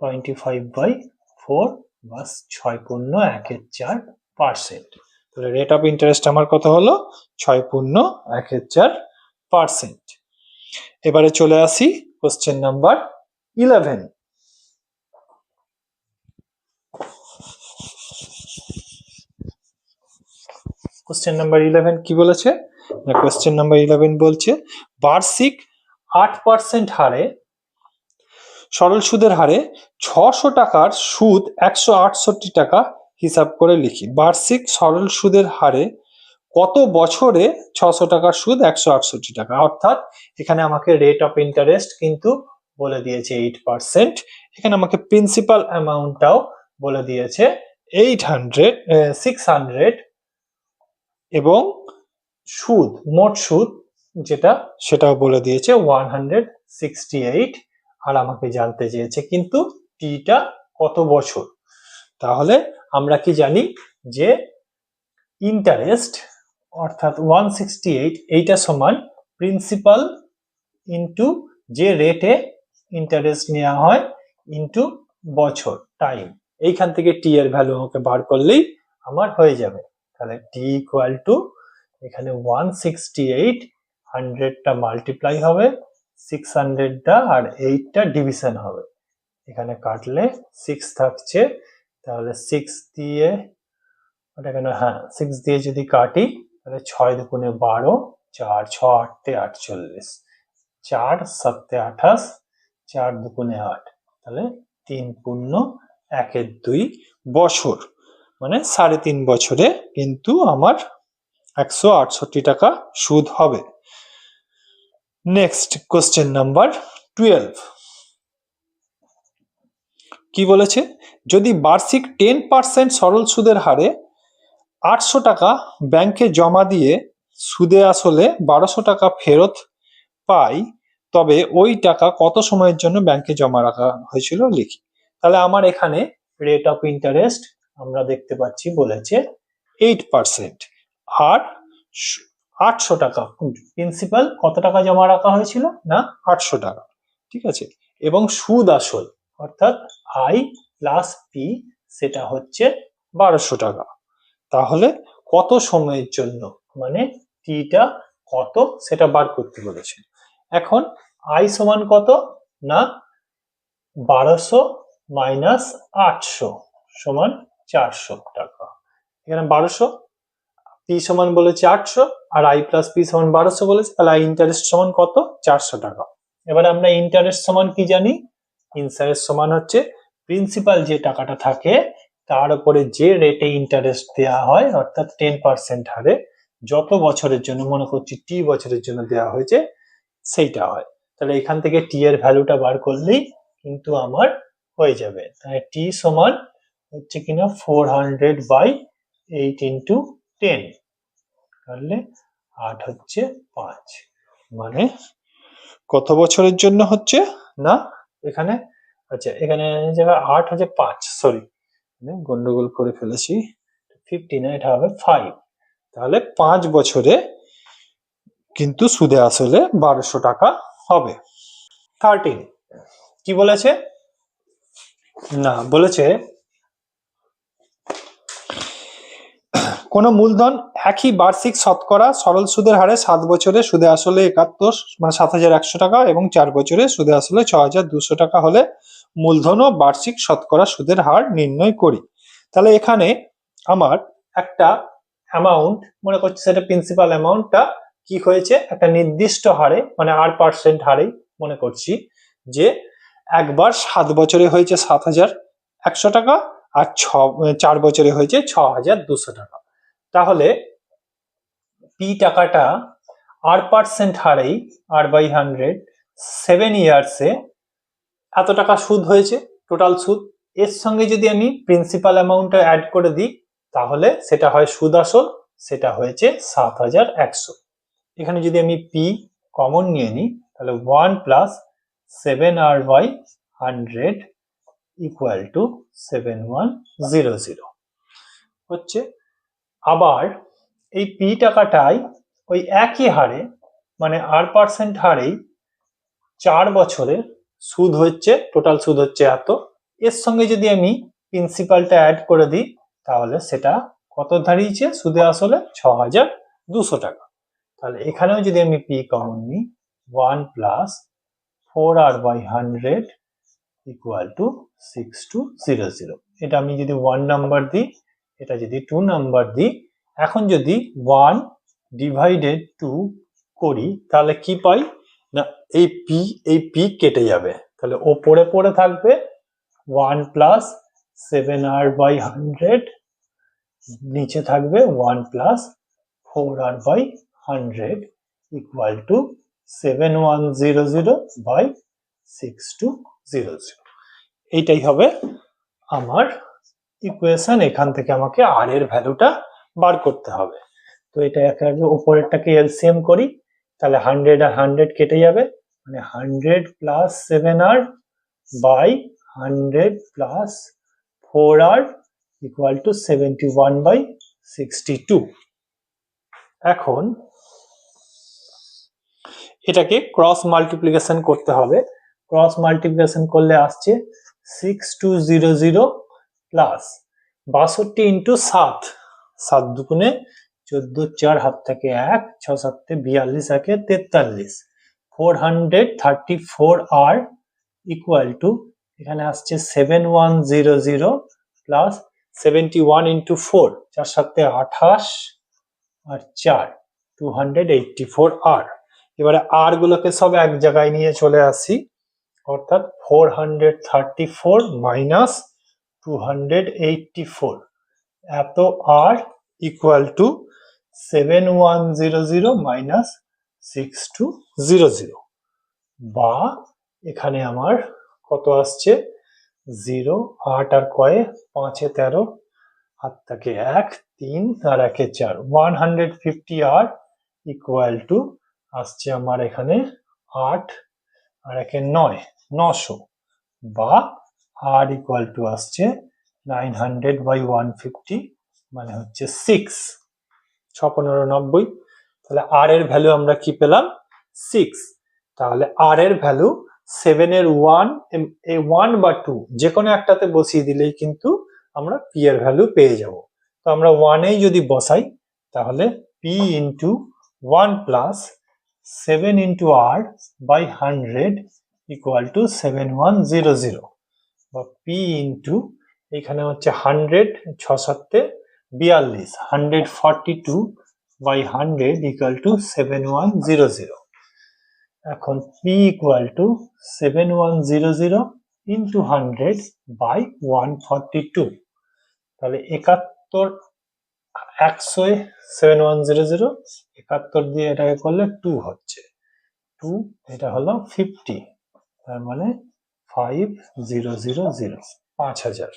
25/4 বাস 6.14%। তাহলে রেট অফ ইন্টারেস্ট আমার কত হলো? 6.14%। এবারে চলে আসি কোশ্চেন নাম্বার 11। কোশ্চেন নাম্বার 11 কি বলেছে? না কোশ্চেন নাম্বার 11 বলছে বার্ষিক 8% হারে সরল সুদের হারে 600 টাকার সুদ 168 টাকা হিসাব করে লিখি। বার্ষিক সরল সুদের হারে কত বছরে 600 টাকার সুদ 168 টাকা, অর্থাৎ এখানে আমাকে রেট অফ ইন্টারেস্ট কিন্তু বলে দিয়েছে 8%, এখানে আমাকে প্রিন্সিপাল অ্যামাউন্টটাও বলে দিয়েছে 600, এবং সুদ মোট সুদ যেটা সেটাও বলে দিয়েছে 168, আর আমাকে জানতে চেয়েছে কিন্তু টিটা কত বছর। তাহলে আমরা কি জানি যে ইন্টারেস্ট অর্থাৎ 168 এইটা সমান প্রিন্সিপাল ইন্টু যে রেটে ইন্টারেস্ট নেওয়া হয় ইন্টু বছর টাইম, এইখান থেকে টি এর ভ্যালু আমাকে বার করলেই আমার হয়ে যাবে। তাহলে টি ইকুয়াল টু এখানে 168, 100টা মাল্টিপ্লাই হবে, 600টা আর 8টা ডিভিশন হবে, এখানে কাটলে 6 থাকছে, তাহলে 6 দিয়ে ওটা কেন, হ্যাঁ 6 দিয়ে যদি কাটি তাহলে 6 দুগুণে 12, 4 6 8 48, 4 7 28, 4 দুগুণে 8, তাহলে 3.12 বছর, মানে 3.5 বছরে কিন্তু আমার 168 টাকা সুদ হবে। নেক্সট কোশ্চেন নাম্বার 12 কি বলেছে? যদি বার্ষিক 10% সরল সুদের হারে 800 টাকা ব্যাংকে জমা দিয়ে সুদে আসলে 1200 টাকা ফেরত পাই, তবে ওই টাকা কত সময়ের জন্য ব্যাংকে জমা রাখা হয়েছিল লিখি। তাহলে আমার এখানে রেট অফ ইন্টারেস্ট আমরা দেখতে পাচ্ছি বলেছে 8%, আর 800 টাকা প্রিন্সিপাল কত টাকা জমা রাখা হয়েছিল না 800 টাকা, ঠিক আছে, এবং সুদ আসল অর্থাৎ আই প্লাস পি সেটা হচ্ছে 1200 টাকা। তাহলে কত সময়ের জন্য মানে টিটা কত সেটা বার করতে বলেছে। এখন আই সমান কত না 1200 মাইনাস 800 সমান 400 টাকা, এখানে 1200, পি সমান বলেছে 800 আর আই প্লাস পি সমান 1200 বলেছে, তাহলে আই ইন্টারেস্ট সমান কত 400 টাকা। এবার আমরা ইন্টারেস্ট সমান কি জানি? ইন্টারেস্ট সমান হচ্ছে প্রিন্সিপাল যে টাকাটা থাকে তার উপরে যে রেটে ইন্টারেস্ট দেওয়া হয় অর্থাৎ 10% হারে যত বছরের জন্য, মনে করছি টি বছরের জন্য দেওয়া হয়েছে সেইটা হয়। তাহলে এখান থেকে টি এর ভ্যালুটা বার করলেই কিন্তু আমার হয়ে যাবে। তাহলে টি সমান হচ্ছে কিনা 400/8 ইন্টু 10, তাহলে 8 হচ্ছে 5, মানে কত বছরের জন্য হচ্ছে না এখানে, আচ্ছা এখানে জায়গা 8 হচ্ছে 5, সরি গন্ডগোল করে ফেলেছি, 50 না এটা হবে 5, তাহলে 5 বছরে কিন্তু সুদে আসলে 1200 টাকা হবে। 13 কি বলেছে? না বলেছে কোন মূলধন একই বার্ষিক শতকরা সরল সুদের হারে 7 বছরে সুদে আসলে 71 মানে 7100 টাকা এবং 4 বছরে সুদে আসলে 6200 টাকা হলে মূলধন ও বার্ষিক শতকরা সুদের হার নির্ণয় করি। তাহলে এখানে আমার একটা অ্যামাউন্ট মনে করছি সেটা প্রিন্সিপাল অ্যামাউন্টটা কি হয়েছে একটা নির্দিষ্ট হারে মানে 8% হারে মনে করছি যে একবার 7 বছরে হয়েছে 7100 টাকা আর 4 বছরে হয়েছে 6200 টাকা। তাহলে পি টাকাটা 8% হারেই 8/100 7 ইয়ার্সে এত টাকা সুদ হয়েছে, টোটাল সুদ। এর সঙ্গে যদি আমি প্রিন্সিপাল অ্যামাউন্টটা অ্যাড করে দিই তাহলে সেটা হয় সুদ আসল, সেটা হয়েছে 7,100। এখানে যদি আমি পি কমন নিয়ে নিই তাহলে 1 প্লাস 7r/100 ইকুয়াল টু 7100 হচ্ছে। আবার এই পি টাকাটাই ওই একই হারে মানে r% হারেই 4 বছরে সুদ হচ্ছে, টোটাল সুদ হচ্ছে এত। এর সঙ্গে যদি আমি প্রিন্সিপালটা অ্যাড করে দিই তাহলে সেটা কত দাঁড়িয়েছে সুদে আসলে 6,200 টাকা। তাহলে এখানেও যদি আমি পি কমন নিই 1 প্লাস 4r/100 ইকুয়াল টু 6200। এটা আমি যদি 1 নাম্বার দিই, এটা যদি 2 নাম্বার দিই, এখন যদি 1 ডিভাইডেড 2 করি তাহলে কি পাই না এই পি কেটে যাবে, তাহলে ওপরে পড়ে থাকবে 1 প্লাস 7r/100, নিচে থাকবে 1 প্লাস 4r/100 ইকুয়াল টু 7100/6200। এইটাই হবে আমার ইকুয়েশন। এখান থেকে আমাকে আর এর ভ্যালুটা বার করতে হবে। তো এটা একেবারে উপরেরটাকে এলসিএম করি তাহলে 100 আর 100 কেটে যাবে, মানে 100 plus 7r/100 plus 4r equal to 71/62। এখন এটাকে ক্রস মাল্টিপ্লিকেশন করতে হবে। ক্রস মাল্টিপ্লিকেশন করলে আসছে 6200 প্লাস 62 ইন্টু 7, 7 দুগুণে 14, 4 হাত থেকে 1, 6 7 42, 1 43, 434r ইকুয়াল টু এখানে আসছে 7100 প্লাস 71 ইন্টু 4, 4 7 28 আর 4 284r। এবারে আর গুলোকে সব এক জায়গায় নিয়ে চলে আসি, অর্থাৎ 434 মাইনাস 284 এত আর ইকুয়াল টু 7100 মাইনাস 6200, বা এখানে আমার কত আসছে 0, 8 আর কয়ে 5 এ 13, হাত থেকে 1, 3 আর 1 এ 4, 150r ইকুয়াল টু আসছে আমার এখানে 8 আর 1 এ 9, 900, বা r ইকুয়াল টু আসছে 900/150 মানে হচ্ছে 6, 6×15 = 90। তাহলে r এর ভ্যালু আমরা কি পেলাম 6। তাহলে r এর ভ্যালু 7 এর 1 বা 2 যে কোনো একটাতে বসিয়ে দিলেই কিন্তু আমরা p এর ভ্যালু পেয়ে যাব। তো আমরা 1 এই যদি বসাই তাহলে p into 1 plus 7 into r/100 equal to 7100, বা p ইন্টু এখানে হচ্ছে 100, 6 7 42, 142/100 ইকুয়াল টু 7100। এখন p ইকুয়াল টু 7100 ইন্টু 100/142, তাহলে 71 100 এ 7100, 71 দিয়ে এটাকে করলে 2 হচ্ছে 2, এটা হলো 50, তার মানে 5000, 5000।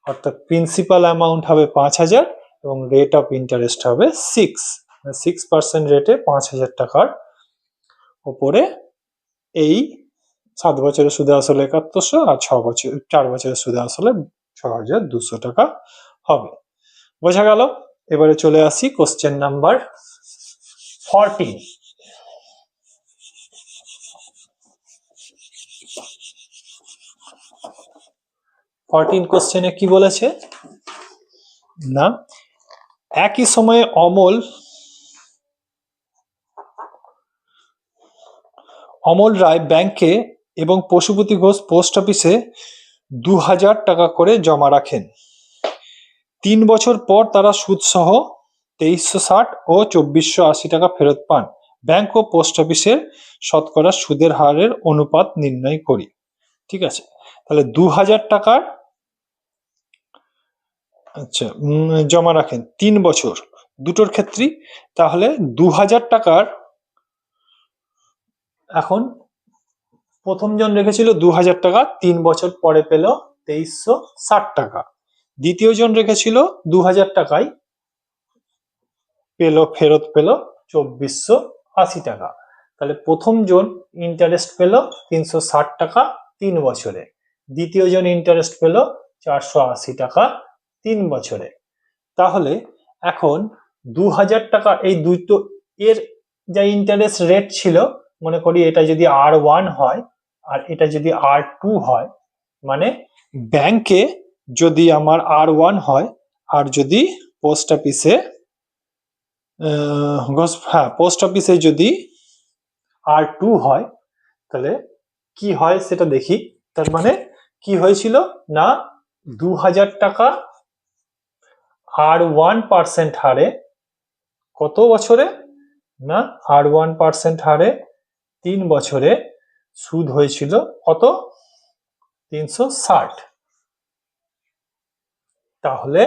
অর্থাৎ প্রিন্সিপাল অ্যামাউন্ট হবে 5000 এবং রেট অফ ইন্টারেস্ট হবে 6% রেটে 5000 টাকার উপরে এই 7 বছরের সুদে আসলে 7100 আর 4 বছরের সুদে আসলে 6200 টাকা হবে। বোঝা গেল? এবারে চলে আসি কোশ্চেন নাম্বার 14। কোশ্চেনে কি বলেছে না একই সময়ে অমল রায় ব্যাংকে এবং পশুপতি ঘোষ পোস্ট অফিসে 2000 টাকা করে জমা রাখেন। 3 বছর পর তারা সুদ সহ 2360 ও 2480 টাকা ফেরত পান। ব্যাংক ও পোস্ট অফিসের শতকরা সুদের হারের অনুপাত নির্ণয় করি। ঠিক আছে, তাহলে 2000 টাকার আচ্ছা জমা রাখেন 3 বছর, দুটোর ক্ষেত্রেই। তাহলে 2000 টাকার এখন প্রথম জন রেখেছিল 2000 টাকা, 3 বছর পরে পেল 2360 টাকা। দ্বিতীয় জন রেখেছিল 2000 টাকায় ফেরত পেল 2480 টাকা। তাহলে প্রথম জন ইন্টারেস্ট পেল 360 টাকা 3 বছরে, দ্বিতীয় জন ইন্টারেস্ট পেল 480 টাকা 3 বছরে। তাহলে এখন 2000 টাকা এই দুটো এর যা ইন্টারেস্ট রেট ছিল, মনে করি এটা যদি R1 হয় আর এটা যদি R2 হয়, মানে ব্যাংকে যদি আমার R1 হয় আর যদি পোস্ট অফিসে যদি R2 হয়, তাহলে কি হয় সেটা দেখি। তার মানে কি হয়েছিল না, 2000 টাকা R1% হারে কত বছরে না, R1% হারে 3 বছরে সুদ হয়েছিল কত, 360। তাহলে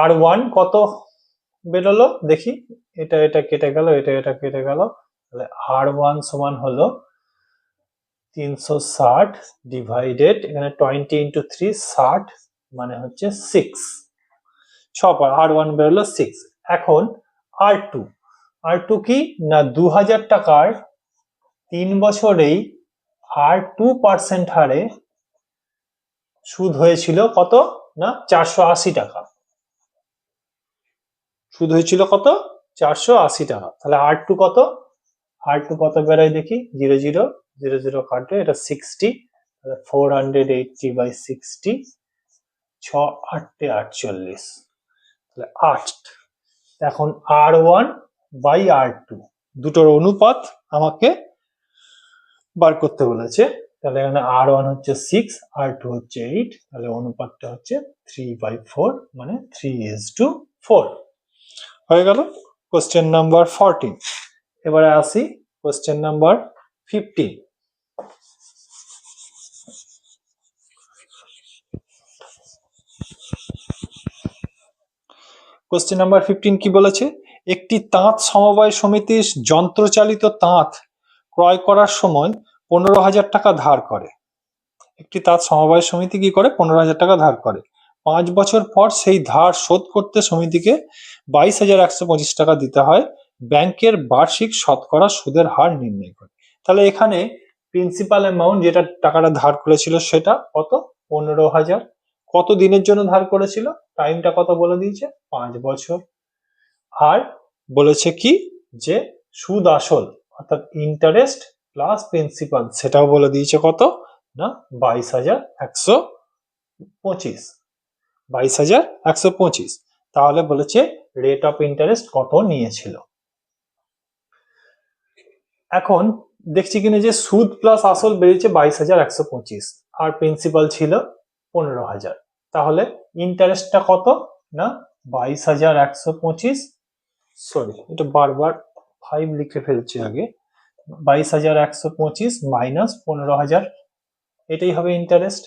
R1 কত বেরোলো দেখি, এটা কেটে গেল, এটা কেটে গেল, তাহলে R1 সমান হলো 360 ডিভাইডেড এখানে 20 ইন্টু 3 60 মানে হচ্ছে 6, 6 R1 বেরোলো 6। এখন R2 কি না, 2000 টাকার 3 বছরেই R2% হারে সুদ হয়েছিল কত না 480 টাকা, সুদ হয়েছিল কত 480 টাকা। তাহলে R2 কত বেরোয় দেখি, 0 0 0 0 কাটে, এটা 60, তাহলে 480 বাই 60, 6 8 48, তাহলে 8। এখন R1 বাই R2 দুটোর অনুপাত আমাকে বার করতে বলেছে। তাহলে এখানে R1 হচ্ছে 6, R2 হচ্ছে 8, তাহলে অনুপাতটা হচ্ছে 3/4, মানে 3:4 হয়ে গেল কোশ্চেন নাম্বার 14। এবারে আসি কোশ্চেন নাম্বার 15। কোশ্চেন নাম্বার 15 কি বলেছে, একটি তাঁত সমবায় সমিতির যন্ত্রচালিত তাঁত ক্রয় করার সময় 15,000 টাকা ধার করে। একটি তাঁত সমবায় সমিতি কি করে, 15,000 টাকা ধার করে। 5 বছর পর সেই ধার শোধ করতে সমিতিকে 22,125 টাকা দিতে হয়। ব্যাংকের বার্ষিক শতকরা সুদের হার নির্ণয় করে। তাহলে এখানে প্রিন্সিপাল অ্যামাউন্ট যেটা টাকাটা ধার করেছিল সেটা কত, 15,000। কত দিনের জন্য ধার করেছিল, টাইমটা কত বলে দিয়েছে, 5 বছর। আর বলেছে কি যে সুদ আসল অর্থাৎ ইন্টারেস্ট প্লাস প্রিন্সিপাল সেটাও বলে দিয়েছে কত না 22,125, 22,125। তাহলে বলেছে রেট অফ ইন্টারেস্ট কত নিয়েছিল। এখন দেখছি কিনা যে সুদ প্লাস আসল বেরিয়েছে 22,125 আর প্রিন্সিপাল ছিল 15,000। তাহলে ইন্টারেস্টটা কত না 22,125, সরি এটা বারবার 5 লিখে ফেলছি আগে, 22,125 মাইনাস 15,000, এটাই হবে ইন্টারেস্ট।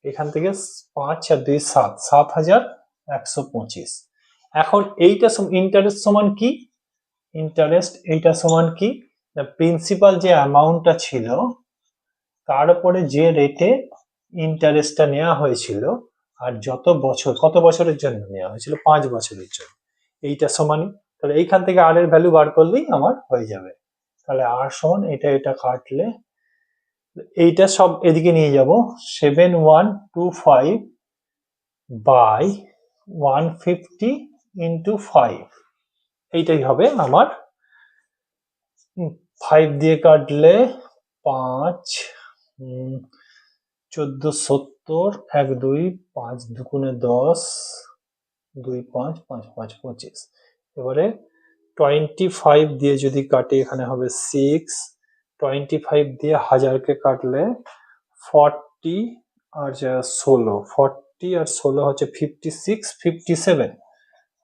এখান থেকে 5 আর 2 7, 7,125। এখন এইটা ইন্টারেস্ট সমান কি, ইন্টারেস্ট এইটা সমান কি, প্রিন্সিপাল যে অ্যামাউন্টটা ছিল তার উপরে যে রেটে ইন্টারেস্টটা নেওয়া হয়েছিল আর যত বছর, কত বছরের জন্য নেওয়া হয়েছিল, 5 বছরের জন্য, এইটা সমানই। তাহলে এইখান থেকে আর এর ভ্যালু বার করলেই আমার হয়ে যাবে। তাহলে আর সমান এটা কাটলে এইটা সব এদিকে নিয়ে যাব, 7125 বাই 150 ইন্টু 5, এইটাই হবে আমার। 5 দিয়ে কাটলে 5, 1470, 1 2 5 দুগুণে 10, 2 5 5 5 25। এবারে 25 দিয়ে যদি কাটি এখানে হবে 6, 25 দিয়ে 1000কে কাটলে 40 আর 16, 40 আর 16 হচ্ছে 56, 57,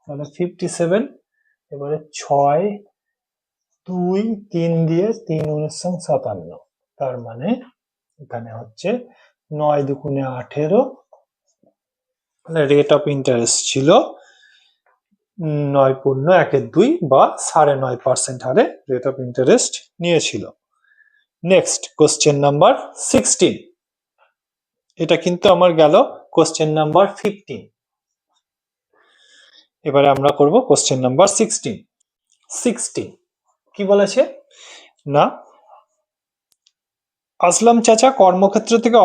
তাহলে 57। এবারে 6 2 3 দিয়ে 3 19 57, তার মানে এখানে হচ্ছে 9 দুগুণে 18, রেট অফ ইন্টারেস্ট ছিল 9.1 2 বা 9.5% হারে রেট অফ ইন্টারেস্ট নিয়েছিল। নেক্সট কোশ্চেন নাম্বার 16, এটা কিন্তু আমার গেল কোশ্চেন নাম্বার 15। এবারে আমরা করব কোশ্চেন নাম্বার 16 কি বলেছে না, আসলাম চাচা কর্মক্ষেত্র থেকে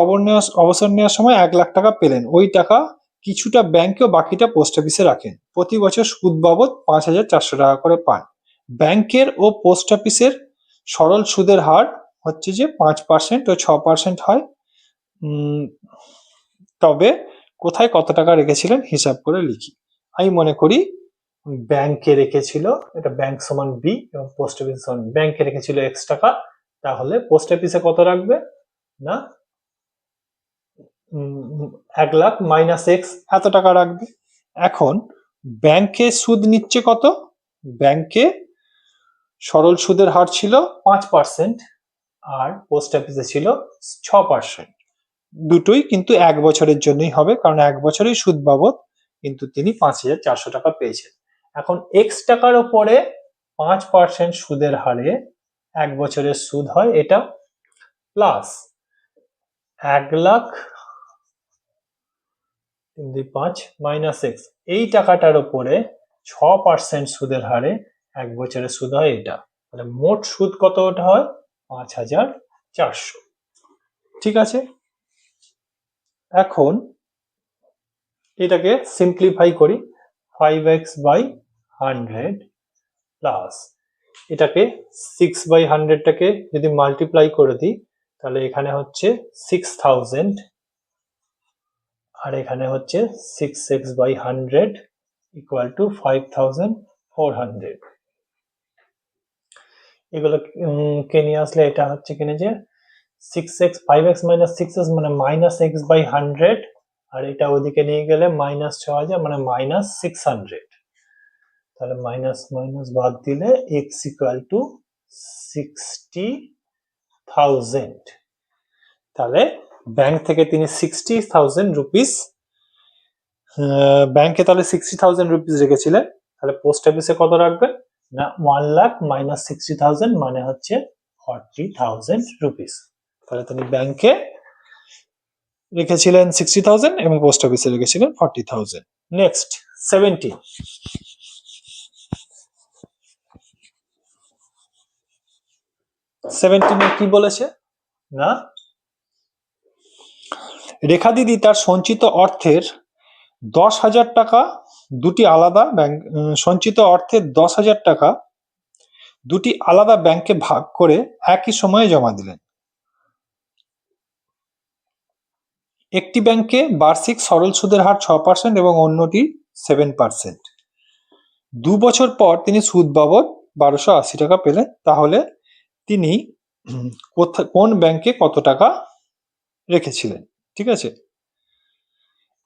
অবসর নেওয়ার সময় 1,00,000 টাকা পেলেন। ওই টাকা কিছুটা ব্যাংকে ও বাকিটা পোস্ট অফিসে রাখেন। প্রতি বছর সুদ বাবদ 5,400 টাকা করে পান। ব্যাংকের ও পোস্ট অফিসের সরল সুদের হার হচ্ছে যে 5% ও 6% হয়। তবে কোথায় কত টাকা রেখেছিলেন হিসাব করে লিখি। আমি মনে করি ব্যাংকে রেখেছিল, এটা ব্যাংক সমান বি এবং পোস্ট অফিস সমান, ব্যাংকে রেখেছিল x টাকা, তাহলে পোস্ট অফিসে কত রাখবে না 1,00,000 মাইনাস এক্স এত টাকা রাখবে। এখন ব্যাংকে সুদ নিচ্ছে কত, ব্যাংকে সরল সুদের হার ছিল 5% আর পোস্ট অফিসে ছিল 6%। দুটোই কিন্তু 1 বছরের জন্যই হবে, কারণ 1 বছরেই সুদ বাবদ কিন্তু তিনি 5,400 টাকা পেয়েছেন। এখন এক্স টাকার উপরে 5% সুদের হারে 1 বছরের সুদ হয়, এটা প্লাস 1,00,000 5 মাইনাস এক্স, এই টাকাটার উপরে 6% সুদের হারে 1 বছরের সুদ হয় এটা, তাহলে মোট সুদ কত ওটা হয় 5,400। ঠিক আছে, এখন এটাকে সিম্পলিফাই করি, 5x বাই 100 প্লাস এটাকে 6/100 টাকে যদি মাল্টিপ্লাই করে দিই তাহলে এখানে হচ্ছে 6,000 আর এখানে হচ্ছে 6x/100 ইকুয়াল টু 5,400। এগুলো কে নিয়ে আসলে এটা হচ্ছে কিনে যে 6x 5x মাইনাস 6x মানে মাইনাস x/100, আর এটা ওদিকে নিয়ে গেলে মাইনাস 6,000 মানে মাইনাস 600, তাহলে মাইনাস মাইনাস বাদ দিলে x ইকুয়াল টু 60,000। তাহলে ব্যাংক থেকে তিনি 60,000 রুপিস ব্যাংকে তাহলে 60,000 রুপিস রেখেছিলেন, তাহলে পোস্ট অফিসে কত রাখবেন না 1,00,000 মাইনাস 60,000 মানে হচ্ছে 40,000 রুপিস। তাহলে তিনি ব্যাংকে রেখেছিলেন 60,000 এবং পোস্ট অফিসে রেখেছিলেন 40,000। নেক্সট 17, কি বলেছে না, রেখা দিদি তার সঞ্চিত অর্থের 10,000 টাকা দুটি আলাদা ব্যাংক সঞ্চিত অর্থের 10,000 টাকা দুটি আলাদা ব্যাংকে ভাগ করে একই সময়ে জমা দিলেন। একটি ব্যাংকে বার্ষিক সরল সুদের হার 6% এবং অন্যটি 7%। 2 বছর পর তিনি সুদ বাবদ 1,280 টাকা পেলেন। তাহলে তিনি কোন ব্যাংকে কত টাকা রেখেছিলেন। ঠিক আছে,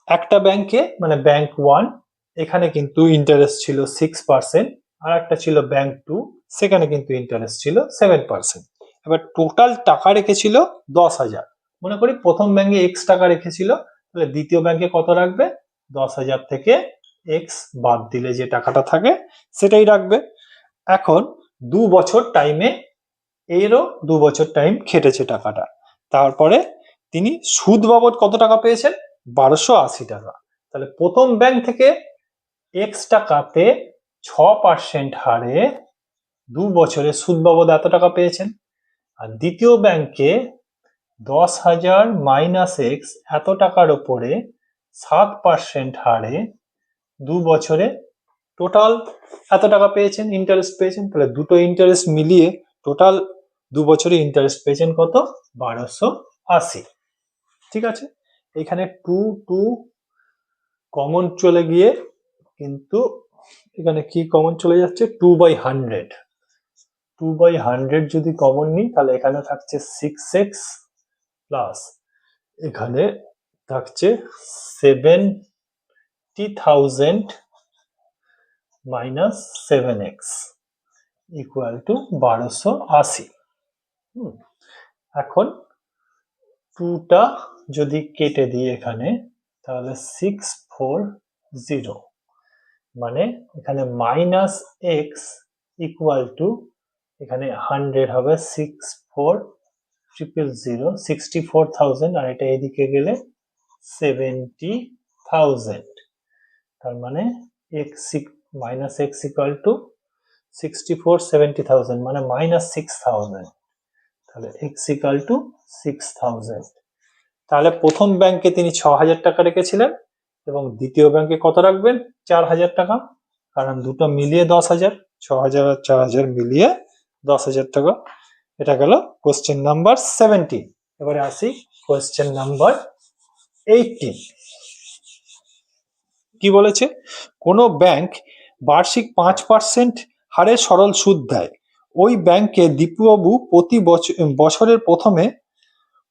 একটা ব্যাংকে মানে ব্যাংক 1 এখানে কিন্তু ইন্টারেস্ট ছিল 6%, আর একটা ছিল ব্যাংক 2 সেখানে কিন্তু ইন্টারেস্ট ছিল 7%। এবার টোটাল টাকা রেখেছিল 10,000। মনে করি প্রথম ব্যাংকে x টাকা রেখেছিল, তাহলে দ্বিতীয় ব্যাংকে কত রাখবে 10,000 থেকে x বাদ দিলে যে টাকাটা থাকে সেটাই রাখবে। এখন 2 বছর টাইমে, এরও 2 বছর টাইম খেটেছে টাকাটা, তারপরে তিনি সুদ বাবদ কত টাকা পেয়েছেন 1,280 টাকা। তাহলে প্রথম ব্যাংক থেকে x টাকাতে 6% হারে 2 বছরে সুদ বাবদ এত টাকা পেয়েছেন, আর দ্বিতীয় ব্যাংকে 10,000 মাইনাস এক্স এত টাকার উপরে 7% হারে 2 বছরে টোটাল এত টাকা পেয়েছেন, ইন্টারেস্ট পেয়েছেন। তাহলে দুটো ইন্টারেস্ট মিলিয়ে টোটাল 2 বছরে ইন্টারেস্ট পেয়েছেন কত 1,280। ঠিক আছে, এখানে 2 কমন চলে গিয়ে কিন্তু এখানে কি কমন চলে যাচ্ছে 2/100, 2/100 যদি কমন নিই তাহলে এখানে থাকছে 6x প্লাস এখানে থাকছে 70,000 মাইনাস 7x ইকুয়াল টু 1,280। এখন 2টা যদি কেটে দিই এখানে তাহলে 640, মানে এখানে মাইনাস এক্স ইকুয়াল টু এখানে 100 হবে 640 64,000 আর এটা এদিকে গেলে 70,000, তার মানে মাইনাস এক্স ইকুয়াল টু 70,000 মানে -6,000, তাহলে এক্স ইকুয়াল টু 6,000। তাহলে প্রথম ব্যাংকে তিনি 6,000 টাকা রেখেছিলেন এবং দ্বিতীয় ব্যাংকে কত রাখবেন? 4,000 টাকা, কারণ দুটো মিলিয়ে 10,000, 6,000 আর 4,000 মিলিয়ে 10,000 টাকা। এটা গেল কোশ্চেন নাম্বার 17। এবারে আসি কোশ্চেন নাম্বার 18। কি বলেছে? কোনো ব্যাংক বার্ষিক 5% হারে সরল সুদ দেয়। ওই ব্যাংকে দীপুবাবু প্রতি বছরের প্রথমে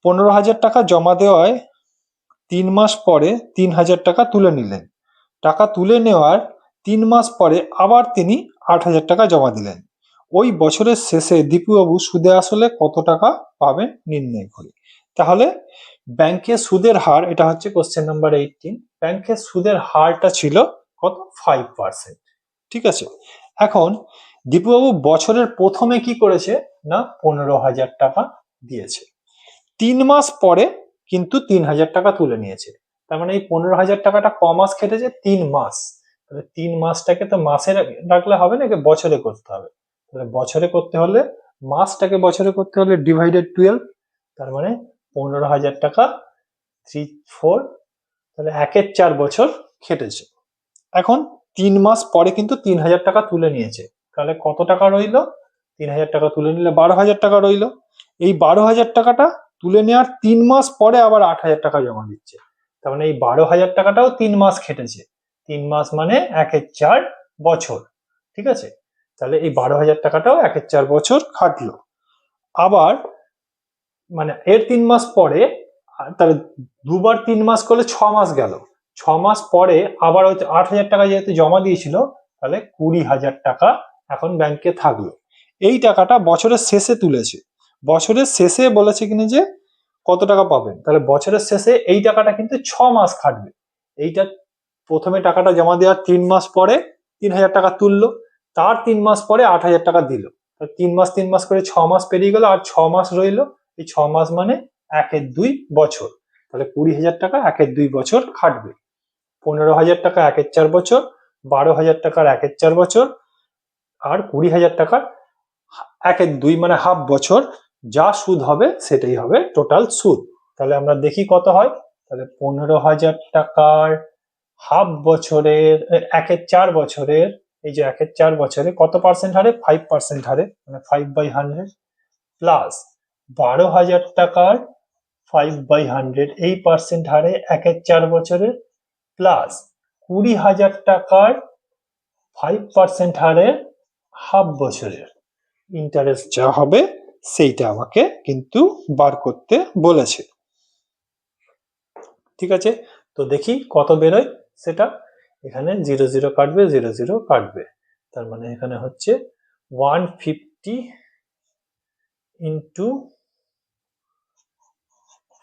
15,000 টাকা জমা দেওয়ায় 3 মাস পরে 3,000 টাকা তুলে নিলেন। টাকা তুলে নেওয়ার 3 মাস পরে আবার তিনি 8,000 টাকা জমা দিলেন। ওই বছরের শেষে দীপুবাবু সুদে আসলে কত টাকা পাবেন নির্ণয় করি। তাহলে ব্যাংকের সুদের হার, এটা হচ্ছে কোশ্চেন নাম্বার 18, ব্যাংকের সুদের হারটা ছিল কত? 5%। ঠিক আছে, এখন দীপুবাবু বছরের প্রথমে কি করেছে না 15,000 টাকা দিয়েছে, 3 মাস পরে কিন্তু 3,000 টাকা তুলে নিয়েছে। তার মানে এই 15,000 টাকাটা ক মাস খেটেছে? 3 মাস। তাহলে 3 মাসটাকে তো মাসে রাখলে হবে না, বছরে করতে হবে। তাহলে বছরে করতে হলে, মাসটাকে বছরে করতে হলে ডিভাইডেড 12, তার মানে 15,000 টাকা 3 4, তাহলে 1/4 বছর খেটেছে। এখন 3 মাস পরে কিন্তু 3,000 টাকা তুলে নিয়েছে, তাহলে কত টাকা রইলো? 3,000 টাকা তুলে নিলে 12,000 টাকা রইলো। এই 12,000 টাকাটা তুলে নেওয়ার 3 মাস পরে আবার 8,000 টাকা জমা দিচ্ছে, তার মানে এই 12,000 টাকাটাও 3 মাস খেটেছে। 3 মাস মানে 1/4 বছর। ঠিক আছে, তাহলে এই 12,000 টাকাটাও 1/4 বছর খাটলো। আবার মানে এর 3 মাস পরে, তাহলে দুবার 3 মাস করলে 6 মাস গেল। 6 মাস পরে আবার হচ্ছে 8,000 টাকা যেহেতু জমা দিয়েছিল, তাহলে 20,000 টাকা এখন ব্যাংকে থাকলো। এই টাকাটা বছরের শেষে তুলেছে। বছরের শেষে বলেছে কিনা যে কত টাকা পাবেন, তাহলে বছরের শেষে এই টাকাটা কিন্তু 6 মাস খাটবে। এইটা প্রথমে টাকাটা জমা দেওয়ার 3 মাস পরে 3,000 টাকা তুললো, তার 3 মাস পরে 8,000 টাকা দিল। 3 মাস করে 6 মাস পেরিয়ে গেল, আর 6 মাস রইলো। এই 6 মাস মানে 1/2 বছর, তাহলে 20,000 টাকা 1/2 বছর খাটবে। 15,000 টাকা 1/4 বছর, 12,000 টাকার 1/4 বছর, আর 20,000 টাকার 1/2 মানে হাফ বছর। যা সুদ হবে সেটাই হবে টোটাল সুদ। তাহলে আমরা দেখি কত হয়। তাহলে 15,000 টাকার হাফ বছরের 1/4 বছরের, এই যে 1/4 বছরে কত পার্সেন্ট হারে? 5% হারে, মানে 5/100, প্লাস 12,000 টাকার 5/100 এই পার্সেন্ট হারে 1/4 বছরের, প্লাস 20,000 টাকার 5% হারে হাফ বছরের। ইন্টারেস্ট যা হবে সেইটা আমাকে কিন্তু বার করতে বলেছে। ঠিক আছে, তো দেখি কত বেরোয় সেটা। এখানে 0 0 কাটবে, 0 0 কাটবে, তার মানে এখানে হচ্ছে 150 ইন্টু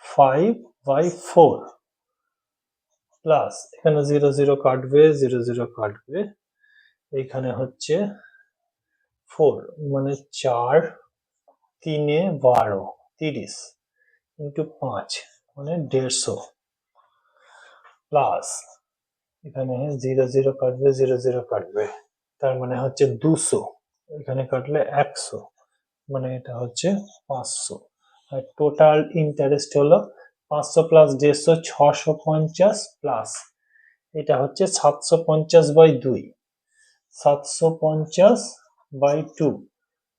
5/4, প্লাস এখানে 0 0 কাটবে, 0 0 কাটবে, এইখানে হচ্ছে 4 মানে 4 3 এ 12 30 ইন্টু 5 মানে 150, প্লাস এখানে 0 0 কাটবে, 0 0 কাটবে, তার মানে হচ্ছে 200, এখানে কাটলে 100, মানে এটা হচ্ছে 500। আর টোটাল ইন্টারেস্ট হলো 500 প্লাস 150 650, প্লাস এটা হচ্ছে 750/2, 750/2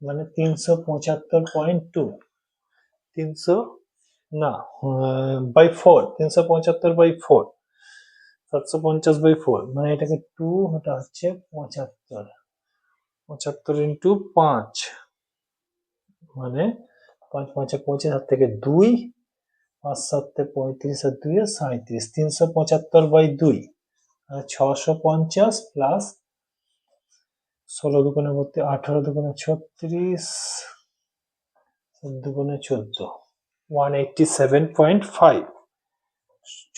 মানে 375.2, 300 না বাই 4, 375/4, 750/4 মানে এটাকে 2, এটা হচ্ছে 75, 75 ইন্টু 5 মানে 5 5 25, হাত থেকে 2, 5 7 35 আর 2 37, 375/2 আর 650 প্লাস 16 দুগুণে 32, 18 দুগুণে 36, 7 দুগুণে 14, 187.5,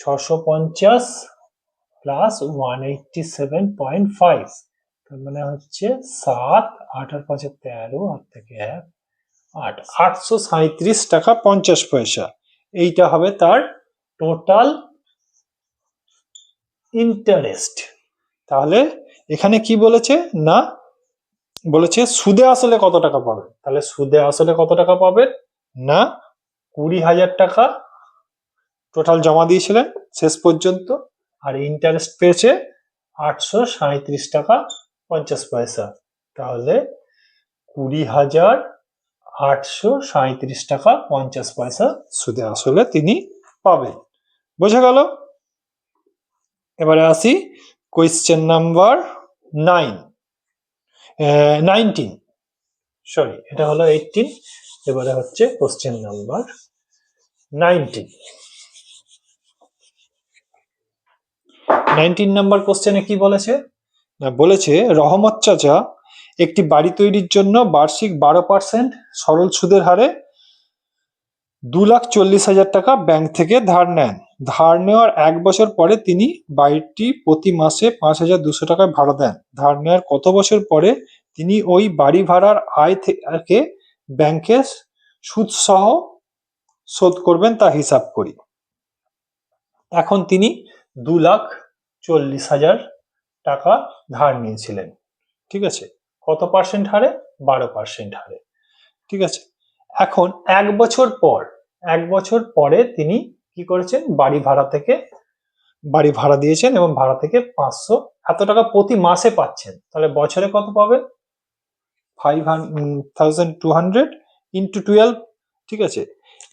650 প্লাস 187.5, তার মানে হচ্ছে 7, 8 আর 5 13, 8 থেকে 1, 837 টাকা 50 পয়সা। এইটা হবে তার টোটাল ইন্টারেস্ট। তাহলে এখানে কি বলেছে না, বলেছে সুদে আসলে কত টাকা পাবে। তাহলে সুদে আসলে কত টাকা পাবে না 20,000 টাকা টোটাল জমা দিয়েছিলেন শেষ পর্যন্ত, আর ইন্টারেস্ট পেয়েছে 837 টাকা 50 পয়সা। তাহলে 20,837 টাকা 50 পয়সা সুদে আসলে তিনি পাবেন। বোঝা গেল? এবারে আসি কোয়েশ্চেন নাম্বার 19, সরি এটা হলো 18, এবারে হচ্ছে কোশ্চেন নাম্বার 19 নাম্বার কোশ্চেনে কি বলেছে না, বলেছে রহমত চাচা একটি বাড়ি তৈরির জন্য বার্ষিক 12% সরল সুদের হারে 2,40,000 টাকা ব্যাংক থেকে ধার নেন। ধার নেওয়ার 1 বছর পরে তিনি বাড়িটি প্রতি মাসে 5,200 টাকায় ভাড়া দেন। ধার নেওয়ার কত বছর পরে তিনি ওই বাড়ি ভাড়ার আয় থেকে ব্যাংকে সুদ সহ শোধ করবেন তা হিসাব করি। এখন তিনি 2,40,000 টাকা ধার নিয়েছিলেন, ঠিক আছে, কত পার্সেন্ট হারে? 12% হারে, ঠিক আছে। এখন 1 বছর পরে তিনি কি করেছেন, বাড়ি ভাড়া দিয়েছেন এবং ভাড়া থেকে 500 এত টাকা প্রতি মাসে পাচ্ছেন। তাহলে বছরে কত পাবেন? 5,200 ইন্টু 12, ঠিক আছে।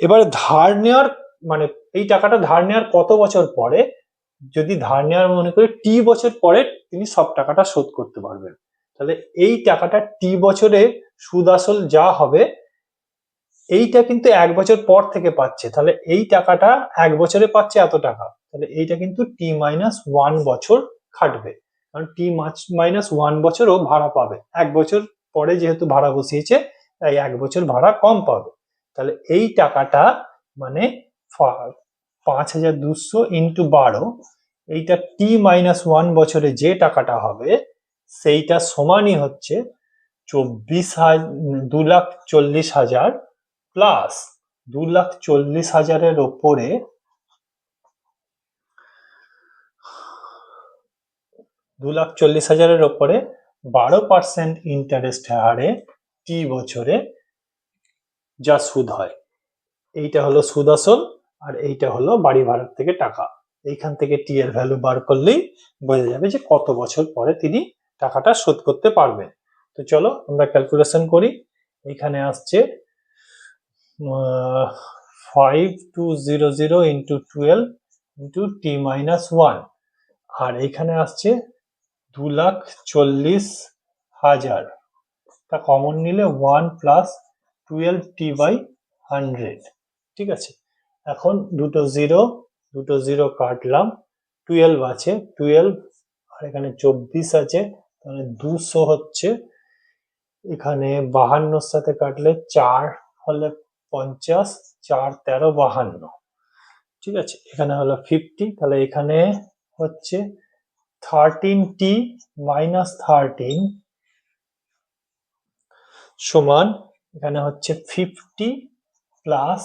এবারে ধার নেওয়ার মানে এই টাকাটা ধার নেওয়ার কত বছর পরে, যদি ধার নেওয়ার মনে করি টি বছর পরে তিনি সব টাকাটা শোধ করতে পারবেন। তাহলে এই টাকাটা টি বছরে সুদ আসল যা হবে এইটা কিন্তু 1 বছর পর থেকে পাচ্ছে। তাহলে এই টাকাটা 1 বছরে পাচ্ছে এত টাকা, তাহলে এইটা কিন্তু T-1 বছর খাটবে, কারণ T-1 বছরও ভাড়া পাবে। 1 বছর পরে যেহেতু ভাড়া বসিয়েছে তাই 1 বছর ভাড়া কম পাবে। তাহলে এই টাকাটা মানে 5,200 ইন্টু 12, এইটা T-1 বছরে যে টাকাটা হবে সেইটা সমানই হচ্ছে 2,40,000 প্লাস 2,40,000 ওপরে 12% ইন্টারেস্ট হারে টি বছরে যা সুদ হয়। এইটা হলো সুদ আসল আর এইটা হলো বাড়ি ভাড়ার থেকে টাকা। এইখান থেকে টি এর ভ্যালু বার করলেই বোঝা যাবে যে কত বছর পরে তিনি টাকাটা শোধ করতে পারবেন। তো চলো আমরা ক্যালকুলেশন করি। এখানে আসছে 5,200 ইন্টু 12 ইন্টু T-1, আর এখানে আসছে 2,40,000, তা কমন নিলে 1 প্লাস 12T/100, ঠিক আছে। এখন দুটো জিরো কাটলাম, 12 আছে, 12 আর এখানে 24 আছে, তাহলে 200 হচ্ছে। এখানে 52 সাথে কাটলে 4 হলে 50, 4 13 52, ঠিক আছে। এখানে হলো 50, তাহলে এখানে হচ্ছে 13T মাইনাস 13 সমান এখানে হচ্ছে 50 প্লাস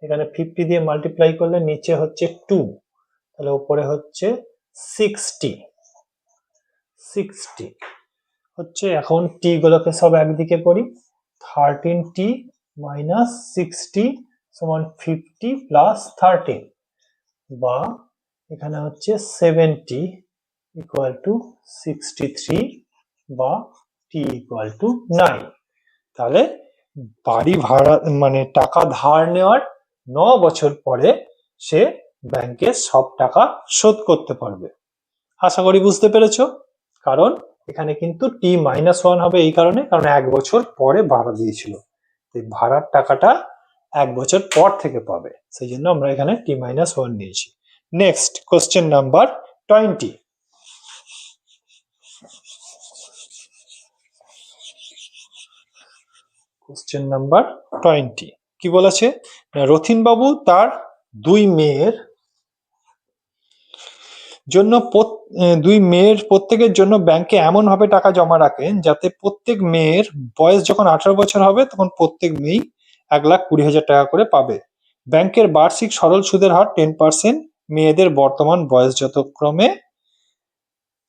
এখানে 50 দিয়ে মাল্টিপ্লাই করলে নিচে হচ্ছে 2, তাহলে উপরে হচ্ছে 60 হচ্ছে। এখন টি গুলোকে সব একদিকে করি, 13T মাইনাস 60 সমান 50 প্লাস 13, বা এখানে হচ্ছে 70 ইকুয়াল টু 63 বা টি ইকুয়াল টু 9। তাহলে বাড়ি ভাড়া মানে টাকা ধার নেওয়ার 9 বছর পরে সে ব্যাংকে সব টাকা শোধ করতে পারবে। আশা করি বুঝতে পেরেছো। কারণ এখানে কিন্তু T-1 হবে এই কারণে, কারণ 1 বছর পরে ভাড়া দিয়েছিল, এই ভাড়ার টাকাটা 1 বছর পর থেকে পাবে, সেই জন্য আমরা এখানে T-1 নিয়েছি। Next question number 20। Question number 20 কি বলেছে, রথিন বাবু তার 2 মেয়ের জন্য দুই মেয়ের প্রত্যেকের জন্য ব্যাংকে এমন ভাবে টাকা জমা রাখেন যাতে প্রত্যেক মেয়ের বয়স যখন 18 বছর হবে তখন প্রত্যেক মেয়েই 1,20,000 টাকা করে পাবে। ব্যাংকের বার্ষিক সরল সুদের হার 10%, মেয়েদের বর্তমান বয়স যথাক্রমে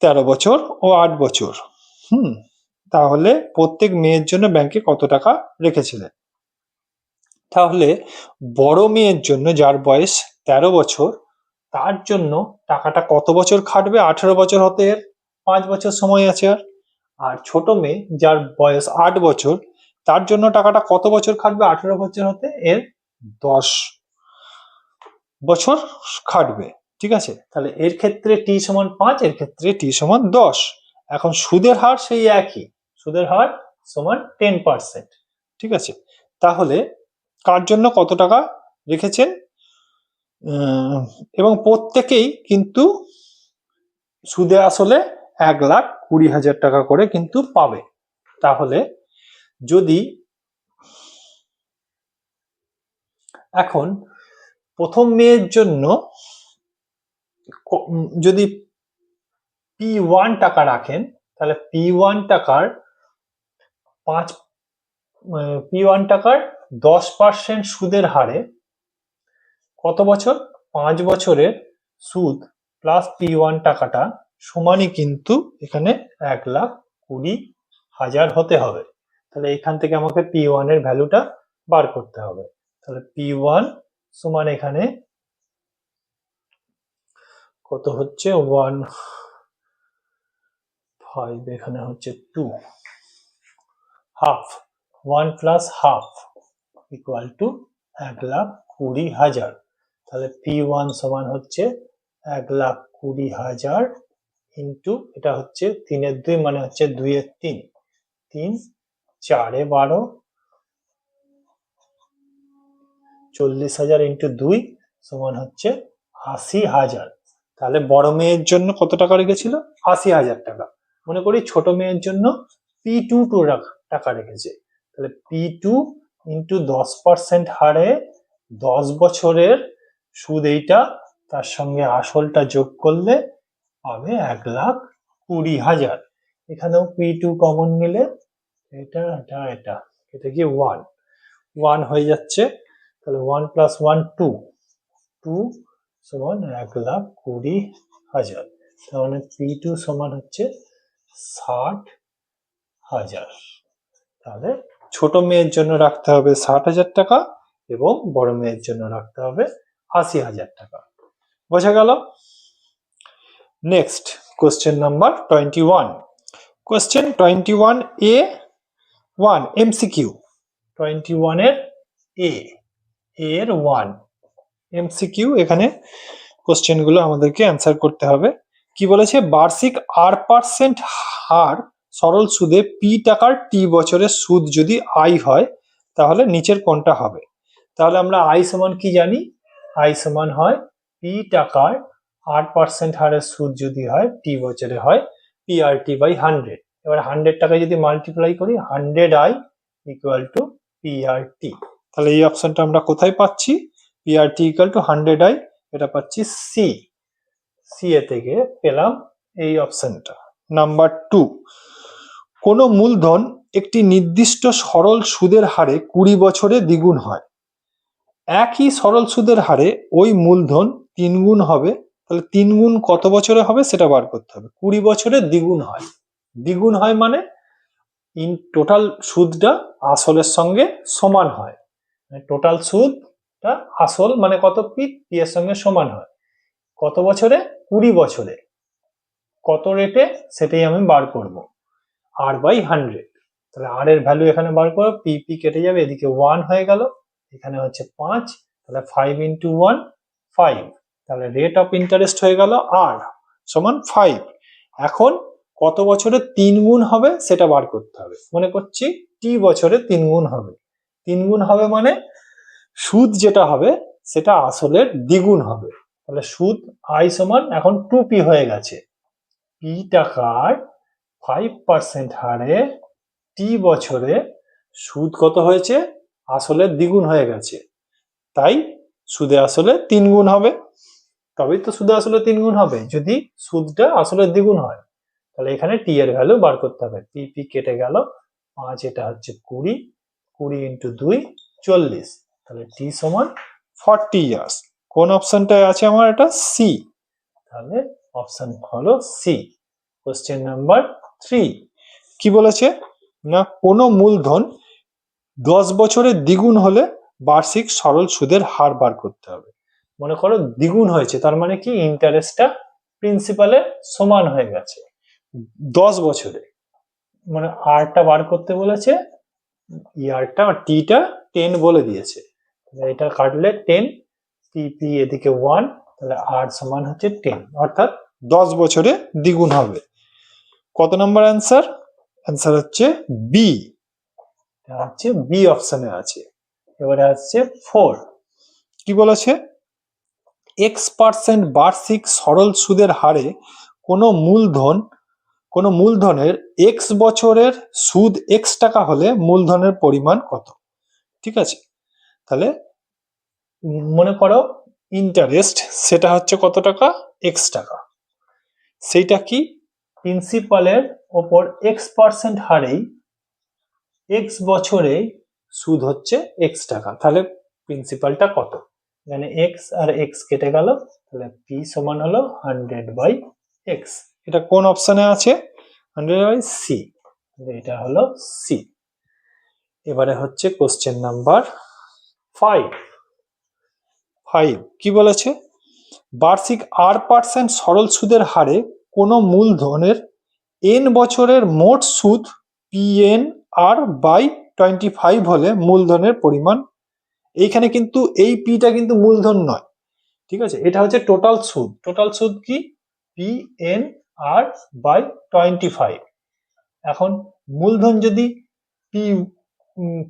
13 বছর ও 8 বছর। তাহলে প্রত্যেক মেয়ের জন্য ব্যাংকে কত টাকা রেখেছিলেন? তাহলে বড় মেয়ের জন্য যার বয়স 13 বছর তার জন্য টাকাটা কত বছর খাটবে? 18 বছর হতে এর 5 বছর সময় আছে। আর ছোট মেয়ে যার বয়স 8 বছর তার জন্য টাকাটা কত বছর খাটবে? 18 বছর হতে এর 10 বছর খাটবে। ঠিক আছে, তাহলে এর ক্ষেত্রে t সমান 5, এর ক্ষেত্রে t সমান 10। এখন সুদের হার সেই একই, সুদের হার সমান 10%। ঠিক আছে, তাহলে কার জন্য কত টাকা রেখেছেন? এবং প্রত্যেকেই কিন্তু সুদে আসলে 1,20,000 টাকা করে কিন্তু পাবে। তাহলে যদি এখন প্রথম মেয়ের জন্য যদি P1 টাকা রাখেন তাহলে P1 টাকার 10% সুদের হারে কত বছর? 5 বছরের সুদ প্লাস P1 টাকাটা সমানই কিন্তু এখানে 1,20,000 হতে হবে। তাহলে এখান থেকে আমাকে P1 এর ভ্যালুটা বার করতে হবে। তাহলে P1 সমান এখানে কত হচ্ছে? 1.5, এখানে হচ্ছে 2, half, 1 plus half equal to 1,20,000। তাহলে P1 সমান হচ্ছে 1,20,000 ইন্টু এটা হচ্ছে 3 এর 2 মানে হচ্ছে 2 এর 3, 3 4 এ 12, 40,000 ইন্টু 2 সমান হচ্ছে 80,000। তাহলে বড় মেয়ের জন্য কত টাকা রেখেছিল? 80,000 টাকা। মনে করি ছোট মেয়ের জন্য P2 টাকা রেখেছে। তাহলে P2 ইন্টু 10% হারে 10 বছরের সুদ এইটা, তার সঙ্গে আসলটা যোগ করলে পাবে 1,20,000। এখানেও P2 কমন নিলে এটা এটা এটা এটা কি 1 হয়ে যাচ্ছে। তাহলে 1 প্লাস 1 2, 2 সমান 1,20,000। তার মানে P2 সমান হচ্ছে 60,000। তাহলে ছোট মেয়ের জন্য রাখতে হবে 60,000 টাকা এবং বড় মেয়ের জন্য রাখতে হবে 80,000 টাকা। বোঝা গেল? Next question number 21। Question 21A1 MCQ। 21 এর এর 1 MCQ। এখানে কোশ্চেন গুলো আমাদেরকে অ্যান্সার করতে হবে। কি বলেছে? বার্ষিক R% হার সরল সুদে P টাকার T বছরের সুদ যদি I হয় তাহলে নিচের কোনটা হবে? তাহলে আমরা I সমান কি জানি? I সমান হয় P টাকার R% হারের সুদ যদি হয় T বছরে হয় PRT বাই 100। এবার 100 টাকায় যদি মাল্টিপ্লাই করি 100I ইকুয়াল টু PRT। তাহলে এই অপশনটা আমরা কোথায় পাচ্ছি? PRT ইকুয়াল টু 100I, এটা পাচ্ছি সি এ থেকে পেলাম এই অপশনটা। নাম্বার 2, কোনো মূলধন একটি নির্দিষ্ট সরল সুদের হারে 20 বছরে দ্বিগুণ হয়। একই সরল সুদের হারে ওই মূলধন 3 গুণ হবে। তাহলে 3 গুণ কত বছরে হবে সেটা বার করতে হবে। 20 বছরে দ্বিগুণ হয়। দ্বিগুণ হয় মানে ইন টোটাল সুদটা আসলের সঙ্গে সমান হয়। টোটাল সুদটা আসল মানে কত? পি এর সঙ্গে সমান হয়। কত বছরে? 20 বছরে। কত রেটে সেটাই আমি বার করব। R by 100। তাহলে R এর ভ্যালু এখানে বার করো, পি কেটে যাবে, এদিকে 1 হয়ে গেল, এখানে হচ্ছে 5, তাহলে 5 ইন্টু 1 5। তাহলে রেট অফ ইন্টারেস্ট হয়ে গেল R সমান 5। এখন কত বছরে 3 গুণ হবে সেটা বার করতে হবে। মনে করছি T বছরে 3 গুণ হবে। 3 গুণ হবে মানে সুদ যেটা হবে সেটা আসলের দ্বিগুণ হবে। তাহলে সুদ I সমান এখন 2P হয়ে গেছে। P টাকার 5% হারে T বছরে সুদ কত হয়েছে? আসলের দ্বিগুণ হয়ে গেছে, তাই সুদে আসলে 3 গুণ হবে। তবেই তো সুদ আসলে 3 গুণ হবে, যদি সুদটা আসলে দ্বিগুণ হয়। তাহলে এখানে টি এর ভ্যালু বার করতে হবে। পি কেটে গেল, 5 এটা হচ্ছে 20, 20 ইন্টু 2 40, তাহলে টি সমান 40 ইয়ার্স। কোন অপশনটায় আছে আমার? এটা সি। তাহলে অপশন হলো সি। কোশ্চেন নাম্বার 3 কি বলেছে না, কোনো মূলধন 10 বছরের দ্বিগুণ হলে বার্ষিক সরল সুদের হার বার করতে হবে। মনে করো দ্বিগুণ হয়েছে, তার মানে কি ইন্টারেস্টটা প্রিন্সিপালের সমান হয়ে গেছে 10 বছরে, মানে আরটা বার করতে বলেছে, ইয়ারটা টিটা 10 বলে দিয়েছে, এটা কাটলে 10, পি এদিকে 1, তাহলে আর সমান হচ্ছে 10, অর্থাৎ 10 বছরে দ্বিগুণ হবে। কত নম্বর অ্যান্সার? অ্যান্সার হচ্ছে বি, হচ্ছে বি অপশনে আছে। এবারে আসছে 4, কি বলেছে? x% বার্ষিক সরল সুদের হারে কোনো মূলধনের x বছরের সুদ x টাকা হলে মূলধনের পরিমাণ কত? ঠিক আছে, তাহলে মনে করো ইন্টারেস্ট সেটা হচ্ছে কত টাকা? x টাকা। সেইটা কি প্রিন্সিপালের ওপর x% হারেই x বছরে সুদ হচ্ছে x টাকা, তাহলে প্রিন্সিপালটা কত? মানে x আর x কেটে গেল, তাহলে p সমান হলো 100/x। এটা কোন অপশনে আছে? 100/c, এটা হলো সি। এবারে হচ্ছে কোশ্চেন নাম্বার 5 কি বলেছে? বার্ষিক r% সরল সুদের হারে কোনো মূলধনের n বছরের মোট সুদ PNR/25 হলে মূলধনের পরিমাণ। এইখানে কিন্তু এই পিটা কিন্তু মূলধন নয়, ঠিক আছে, এটা হচ্ছে টোটাল সুদ। টোটাল সুদ কি? PNR/25। এখন মূলধন যদি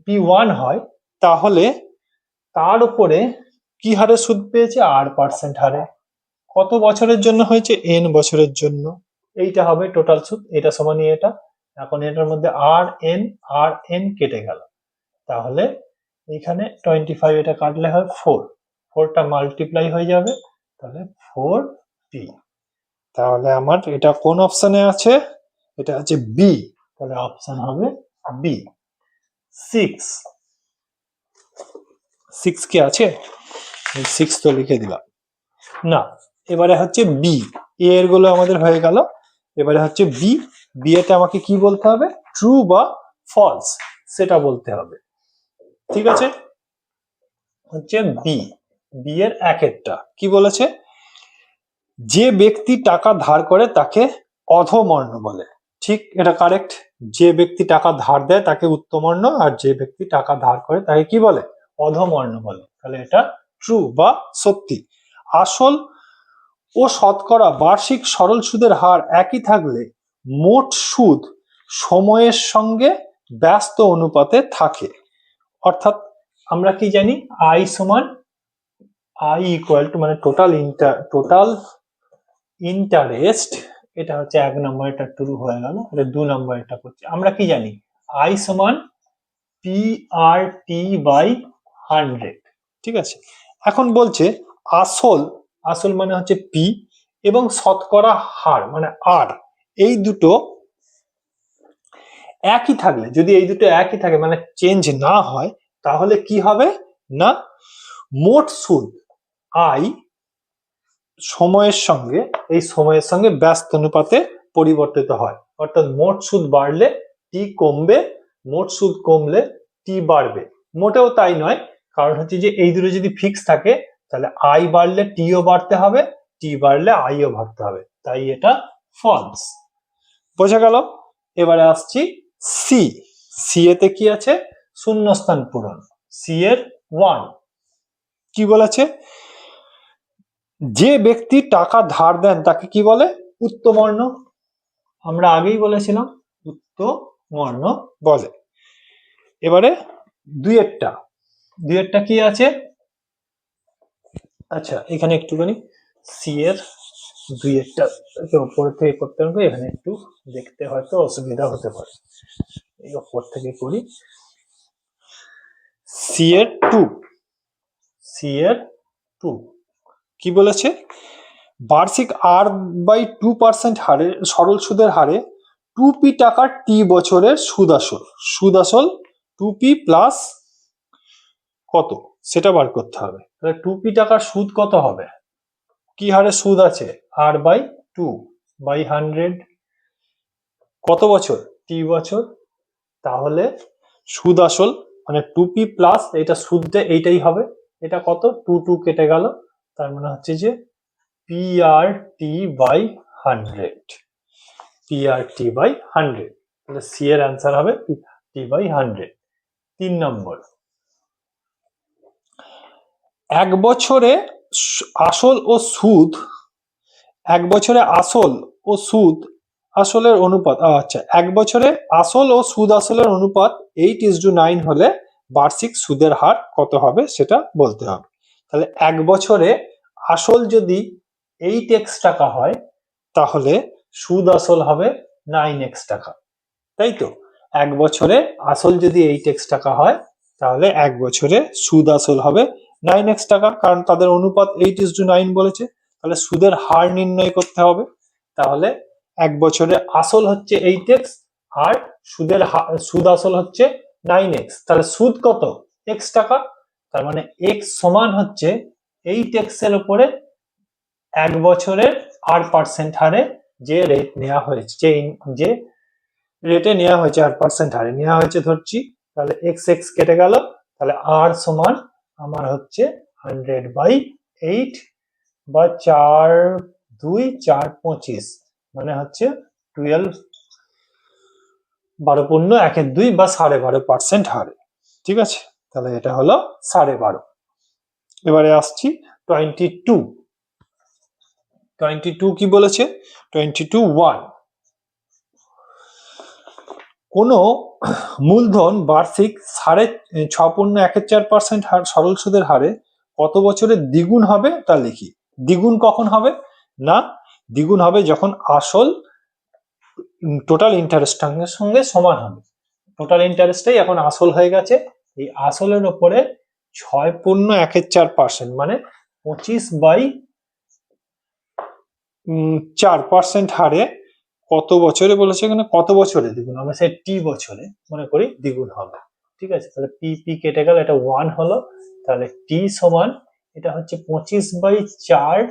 P1 হয়, তাহলে তার উপরে কি হারে সুদ পেয়েছে? r% হারে। কত বছরের জন্য হয়েছে? n বছরের জন্য। এইটা হবে টোটাল সুদ, এটা সমানই এটা। এখন এটার মধ্যে আর এন কেটে গেল, তাহলে এখানে 25 এটা কাটলে হয় 4, 4টা মাল্টিপ্লাই হয়ে যাবে, তাহলে 4p। তাহলে আমার এটা কোন অপশনে আছে? এটা আছে বি, তাহলে অপশন হবে বি। 6 কি আছে? 6 তো লিখে দিলাম না। এবারে হচ্ছে বি, এর গুলো আমাদের হয়ে গেল। এবারে হচ্ছে বি, বি এতে আমাকে কি বলতে হবে? ট্রু বা ফলস সেটা বলতে হবে, ঠিক আছে। হচ্ছে বি, বি এর একেরটা কি বলেছে? যে ব্যক্তি টাকা ধার করে তাকে অধমর্ণ বলে। ঠিক, এটা কারেক্ট। যে ব্যক্তি টাকা ধার দেয় তাকে উত্তমর্ণ, আর যে ব্যক্তি টাকা ধার করে তাকে কি বলে? অধমর্ণ বলে। তাহলে এটা ট্রু বা সত্যি। আসল ও শতকরা বার্ষিক সরল সুদের হার একই থাকলে মোট সুদ সময়ের সঙ্গে ব্যস্ত অনুপাতে থাকে। অর্থাৎ আমরা কি জানি? আই সমান আই ইকুয়াল টু, মানে টোটাল ইন্টারেস্ট, এটা হচ্ছে 1 নম্বর, এটা ট্রু হয়ে গেল। এটা 2 নম্বর, এটা করছি। আমরা কি জানি? আই সমান PRT/100, ঠিক আছে। এখন বলছে আসল মানে হচ্ছে পি, এবং শতকরা হার মানে আর, এই দুটো একই থাকলে, যদি এই দুটো একই থাকে মানে চেঞ্জ না হয়, তাহলে কি হবে না মোট সুদ আই সময়ের সঙ্গে ব্যস্ত অনুপাতে পরিবর্তিত হয়। অর্থাৎ মোট সুদ বাড়লে টি কমবে, মোট সুদ কমলে টি বাড়বে। মোটেও তাই নয়, কারণ হচ্ছে যে এই দুটো যদি ফিক্স থাকে, তাহলে আই বাড়লে টিও বাড়তে হবে, টি বাড়লে আইও বাড়তে হবে, তাই এটা ফলস। বোঝা গেল? এবারে আসছি সি। সি এতে কি আছে? শূন্যস্থান পূরণ। সি এর 1 কি বলেছে? যে ব্যক্তি টাকা ধার দেন তাকে কি বলে? উত্তমর্ণ। আমরা আগেই বলেছিলাম উত্তমর্ণ বলে। এবারে দুইয়েরটা কি আছে? আচ্ছা, এখানে একটুখানি সি এর দুইয়েরটা উপরে থেকে করতে হবে, এখানে একটু দেখতে হয়তো অসুবিধা হতে পারে, এই উপর থেকে করি। সি এর 2 কি বলেছে? বার্ষিক R/2% হারে সরল সুদের হারে 2p টাকার t বছরের সুদ আসল 2p প্লাস কত সেটা বার করতে হবে। তাহলে 2p টাকার সুদ কত হবে, কি হারে সুদ আছে, R/2/100, কত বছর, t বছর। তাহলে সুদ আসল মানে 2p প্লাস এটা সুদটা এইটাই হবে, এটা কত 2 কেটে গেল, তার মানে হচ্ছে যে PRT/100, PRT/100। তাহলে সি এর অ্যান্সার হবে PRT/100। 3 নম্বর, এক বছরে আসল ও সুদ, এক বছরে আসল ও সুদ আসলের অনুপাত, আচ্ছা, এক বছরে আসল ও সুদ আসলের অনুপাত 8:9 হলে বার্ষিক সুদের হার কত হবে সেটা বলতে হবে। তাহলে এক বছরে আসল যদি 8x টাকা হয় তাহলে সুদ আসল হবে 9x টাকা, তাই তো। এক বছরে আসল যদি 8x টাকা হয় তাহলে এক বছরে সুদ আসল হবে 9x টাকা, কারণ তাদের অনুপাত 8:9 বলেছে। তাহলে সুদের হার নির্ণয় করতে হবে। তাহলে এক বছরে আসল হচ্ছে 8x আর সুদ আসল হচ্ছে 9x, তাহলে সুদ কত, x টাকা, তার মানে x সমান হচ্ছে 8x এর উপরে এক বছরের R% হারে যে রেট নেওয়া হয়েছে, যে রেটে নেওয়া হয়েছে, R% হারে নেওয়া হয়েছে ধরছি, তাহলে এক্স এক্স কেটে গেল, তাহলে আর সমান আমার হচ্ছে 100/8 বা 4×2=4=25, মানে হচ্ছে 12, 12.1-2 বা 12.5% হারে, ঠিক আছে। তাহলে এটা হলো 12.5। এবারে আসছি 22 কি বলেছে, 22(1) কোনো মূলধন বার্ষিক 6.14% হার সরল সুদের হারে কত বছরে দ্বিগুণ হবে তা লিখি। দ্বিগুণ কখন হবে, না দ্বিগুণ হবে যখন আসল টোটাল ইন্টারেস্টের সঙ্গে সমান হবে। টোটাল ইন্টারেস্টটাই এখন আসল হয়ে গেছে, এই আসলের উপরে 6.14% মানে 25/4% হারে কত বছরে বলেছে, এখানে কত বছরে দ্বিগুণ, আমরা সেই টি বছরে মনে করি দ্বিগুণ হবে, ঠিক আছে। তাহলে পি পি কেটে গেল, এটা 1 হলো, তাহলে টি সমান এটা হচ্ছে 25/4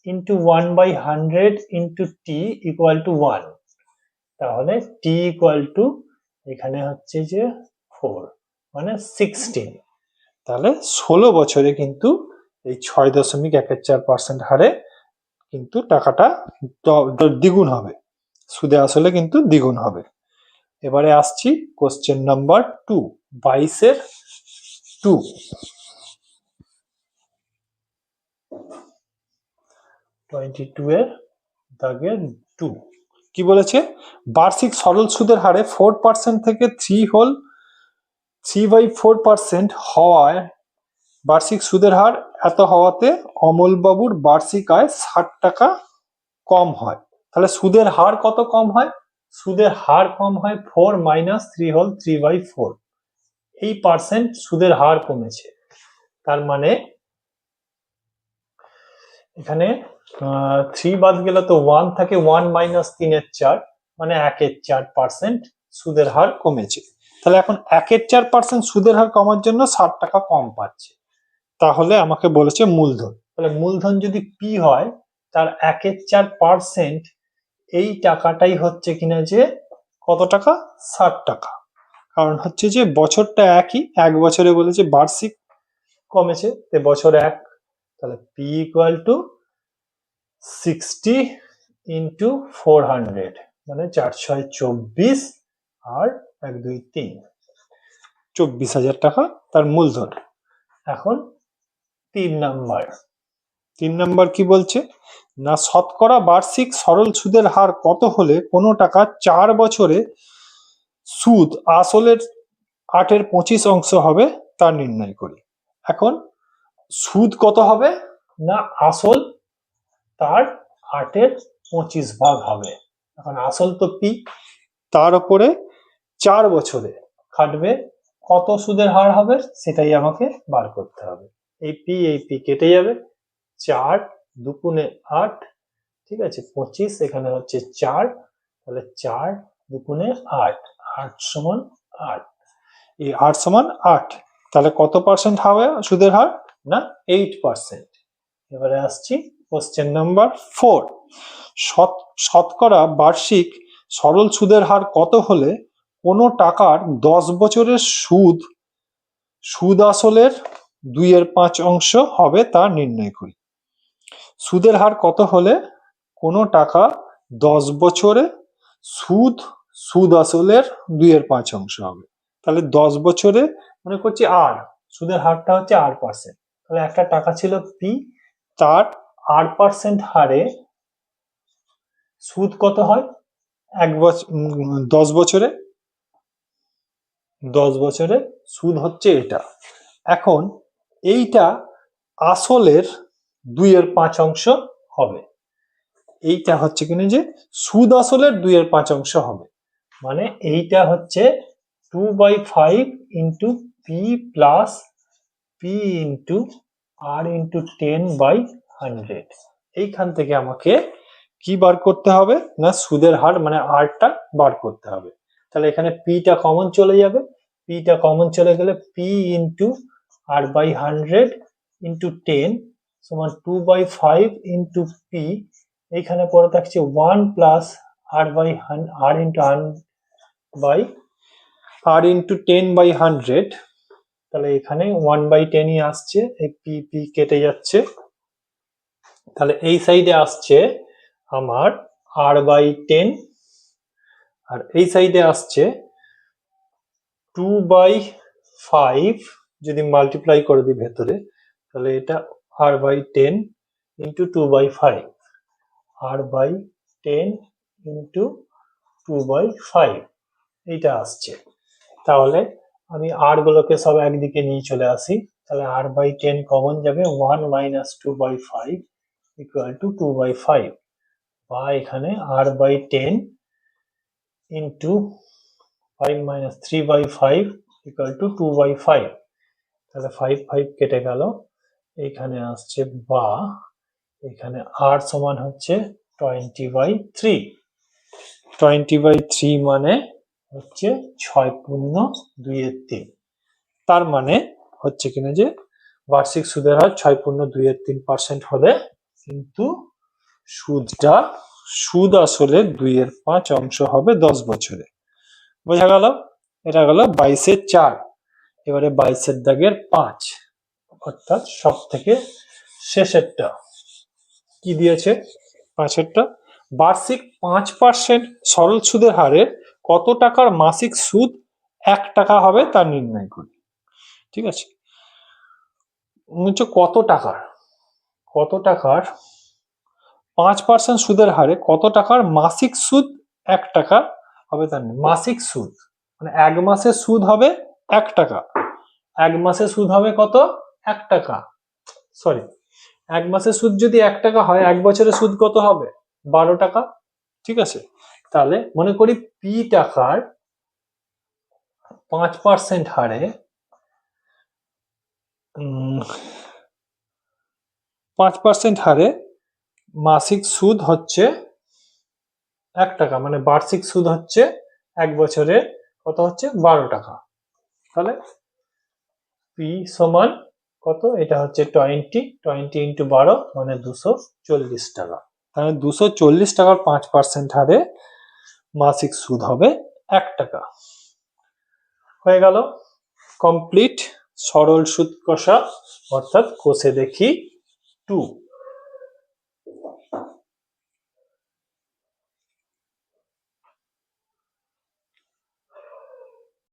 into 1/100 into T equal to 1, তাহলে টি ইকুয়াল টু এখানে হচ্ছে যে 4 মানে 16, তাহলে 16 বছরে কিন্তু এই 6.14% হারে কিন্তু টাকাটা দ্বিগুণ হবে, সুদে আসলে কিন্তু দ্বিগুণ হবে। এবারে আসছি কোশ্চেন নাম্বার 2, 22 2, এর দাগের 2 কি বলেছে, বার্ষিক সরল সুদের হারে 4% থেকে 3/4% হওয়ায় বার্ষিক সুদের হার এত হওয়াতে অমলবাবুর বার্ষিক আয় 60 টাকা কম হয়। তাহলে সুদের হার কত কম হয়, সুদের হার কম হয় 4 - 3/4, এই পার্সেন্ট সুদের হার কমেছে। তার মানে এখানে 3 বাদ গেলে তো 1 থাকে, 1 - 3/4 মানে 1/4% সুদের হার কমেছে। তাহলে এখন 1/4% সুদের হার কমার জন্য 60 টাকা কম পাচ্ছে। তাহলে আমাকে বলেছে মূলধন, তাহলে মূলধন যদি পি হয় তার 1/4% এই টাকাটাই হচ্ছে কিনা যে কত টাকা, 60 টাকা, কারণ হচ্ছে যে বছরটা একই, এক বছরে বলেছে বার্ষিক কমেছে তে বছর এক, তাহলে পি ইকুয়াল টু 60 ইন্টু 400 মানে 4×6 = 24 আর 1 2 3 24,000 টাকা তার মূলধন। এখন 3 নাম্বার কি বলছে না, শতকরা বার্ষিক সরল সুদের হার কত হলে কোনো টাকা 4 বছরে সুদ আসলের 8/25 হবে তা নির্ণয় করি। এখন সুদ কত হবে, না আসল তার 8/25 হবে। এখন আসল তো পি, তার উপরে 4 বছরে খাটবে, কত সুদের হার হবে সেটাই আমাকে বার করতে হবে। এই পি কেটে যাবে, 4 দুগুণে 8, ঠিক আছে, 25, এখানে হচ্ছে 4, তাহলে 4 দুগুণে 8, 8 সমান 8, এই 8 সমান 8, তাহলে কত পার্সেন্ট হবে সুদের হার? না 8%। এবারে আসছি কোশ্চেন নাম্বার 4। শতকরা বার্ষিক সরল সুদের হার কত হলে কোনো টাকার 10 বছরের সুদ আসলের 2/5 হবে তা নির্ণয় করি। সুদের হার কত হলে কোনো টাকা 10 বছরে সুদ আসলের 2/5 হবে? তাহলে 10 বছরে মনে করছি সুদের হারটা হচ্ছে 8%, তাহলে একটা টাকা ছিল পি, তার 8% হারে সুদ কত হয় 10 বছরে? 10 বছরে সুদ হচ্ছে এটা। এখন এইটা আসলের 2/5 হবে, এইটা হচ্ছে কিনা যে সুদ আসলের 2/5 হবে, মানে এইটা হচ্ছে 2/5 into P plus P into R into 10/100। এইখান থেকে আমাকে কি বার করতে হবে? না সুদের হার মানে আরটা বার করতে হবে। তাহলে এখানে পিটা কমন চলে যাবে, পিটা কমন চলে গেলে পি ইন্টু r/100 ইন্টু 10 সমান 2/5 ইন্টু পি, এইখানে পরে থাকছে 1 প্লাস r ইন্টু 10/100, তাহলে এখানে 1/10ই আসছে, এই পি পি কেটে যাচ্ছে, তাহলে এই সাইডে আসছে আমার r/10, আর এই সাইডে আসছে 2/5, যদি মাল্টিপ্লাই করে দিই ভেতরে, তাহলে এটা r/10 ইন্টু 2/5, r/10 ইন্টু 2/5 এইটা আসছে। তাহলে আমি আর গুলোকে সব একদিকে নিয়ে চলে আসি, তাহলে r/10 কমন যাবে, 1 মাইনাস 2/5 ইকুয়াল টু 2/5, বা এখানে r/10 into 5 minus 3/5 equal to 2/5, তাহলে 5 5 কেটে গেল, এখানে আসছে বা এখানে r সমান হচ্ছে 20/3, 20/3 মানে হচ্ছে 6/2/3, তার মানে হচ্ছে কিনা যে বার্ষিক সুদের হার 6/2/3% হলে কিন্তু সুদ আসলে 2/5 হবে 10 বছরে। বোঝা গেল? এটা গেল 22-4। এবারে 22 দাগের 5, অর্থাৎ সব থেকে শেষেরটা কি দিয়েছে? 5এরটা, বার্ষিক 5% সরল সুদের হারে কত টাকার মাসিক সুদ 1 টাকা হবে তা নির্ণয় করি। ঠিক আছে, কত টাকার 5% সুদের হারে কত টাকার মাসিক সুদ 1 টাকা হবে তা মাসিক সুদ মানে 1 মাসের সুদ হবে 1 টাকা, 1 মাসের সুদ হবে কত? 1 টাকা, সরি, 1 মাসের সুদ যদি 1 টাকা হয় 1 বছরের সুদ কত হবে? 12 টাকা। ঠিক আছে, তাহলে মনে করি পি টাকার 5% হারে 5% হারে মাসিক সুদ হচ্ছে 1 টাকা, মানে বার্ষিক সুদ হচ্ছে 1 বছরে কত হচ্ছে? 12 টাকা। তাহলে পি সমান কত? এটা হচ্ছে 20 ইন্টু 12 মানে 240 টাকা। তাহলে 240 টাকার 5% হারে মাসিক সুদ হবে 1 টাকা। হয়ে গেল কমপ্লিট সরল সুদ কষা, অর্থাৎ কষে দেখি 2।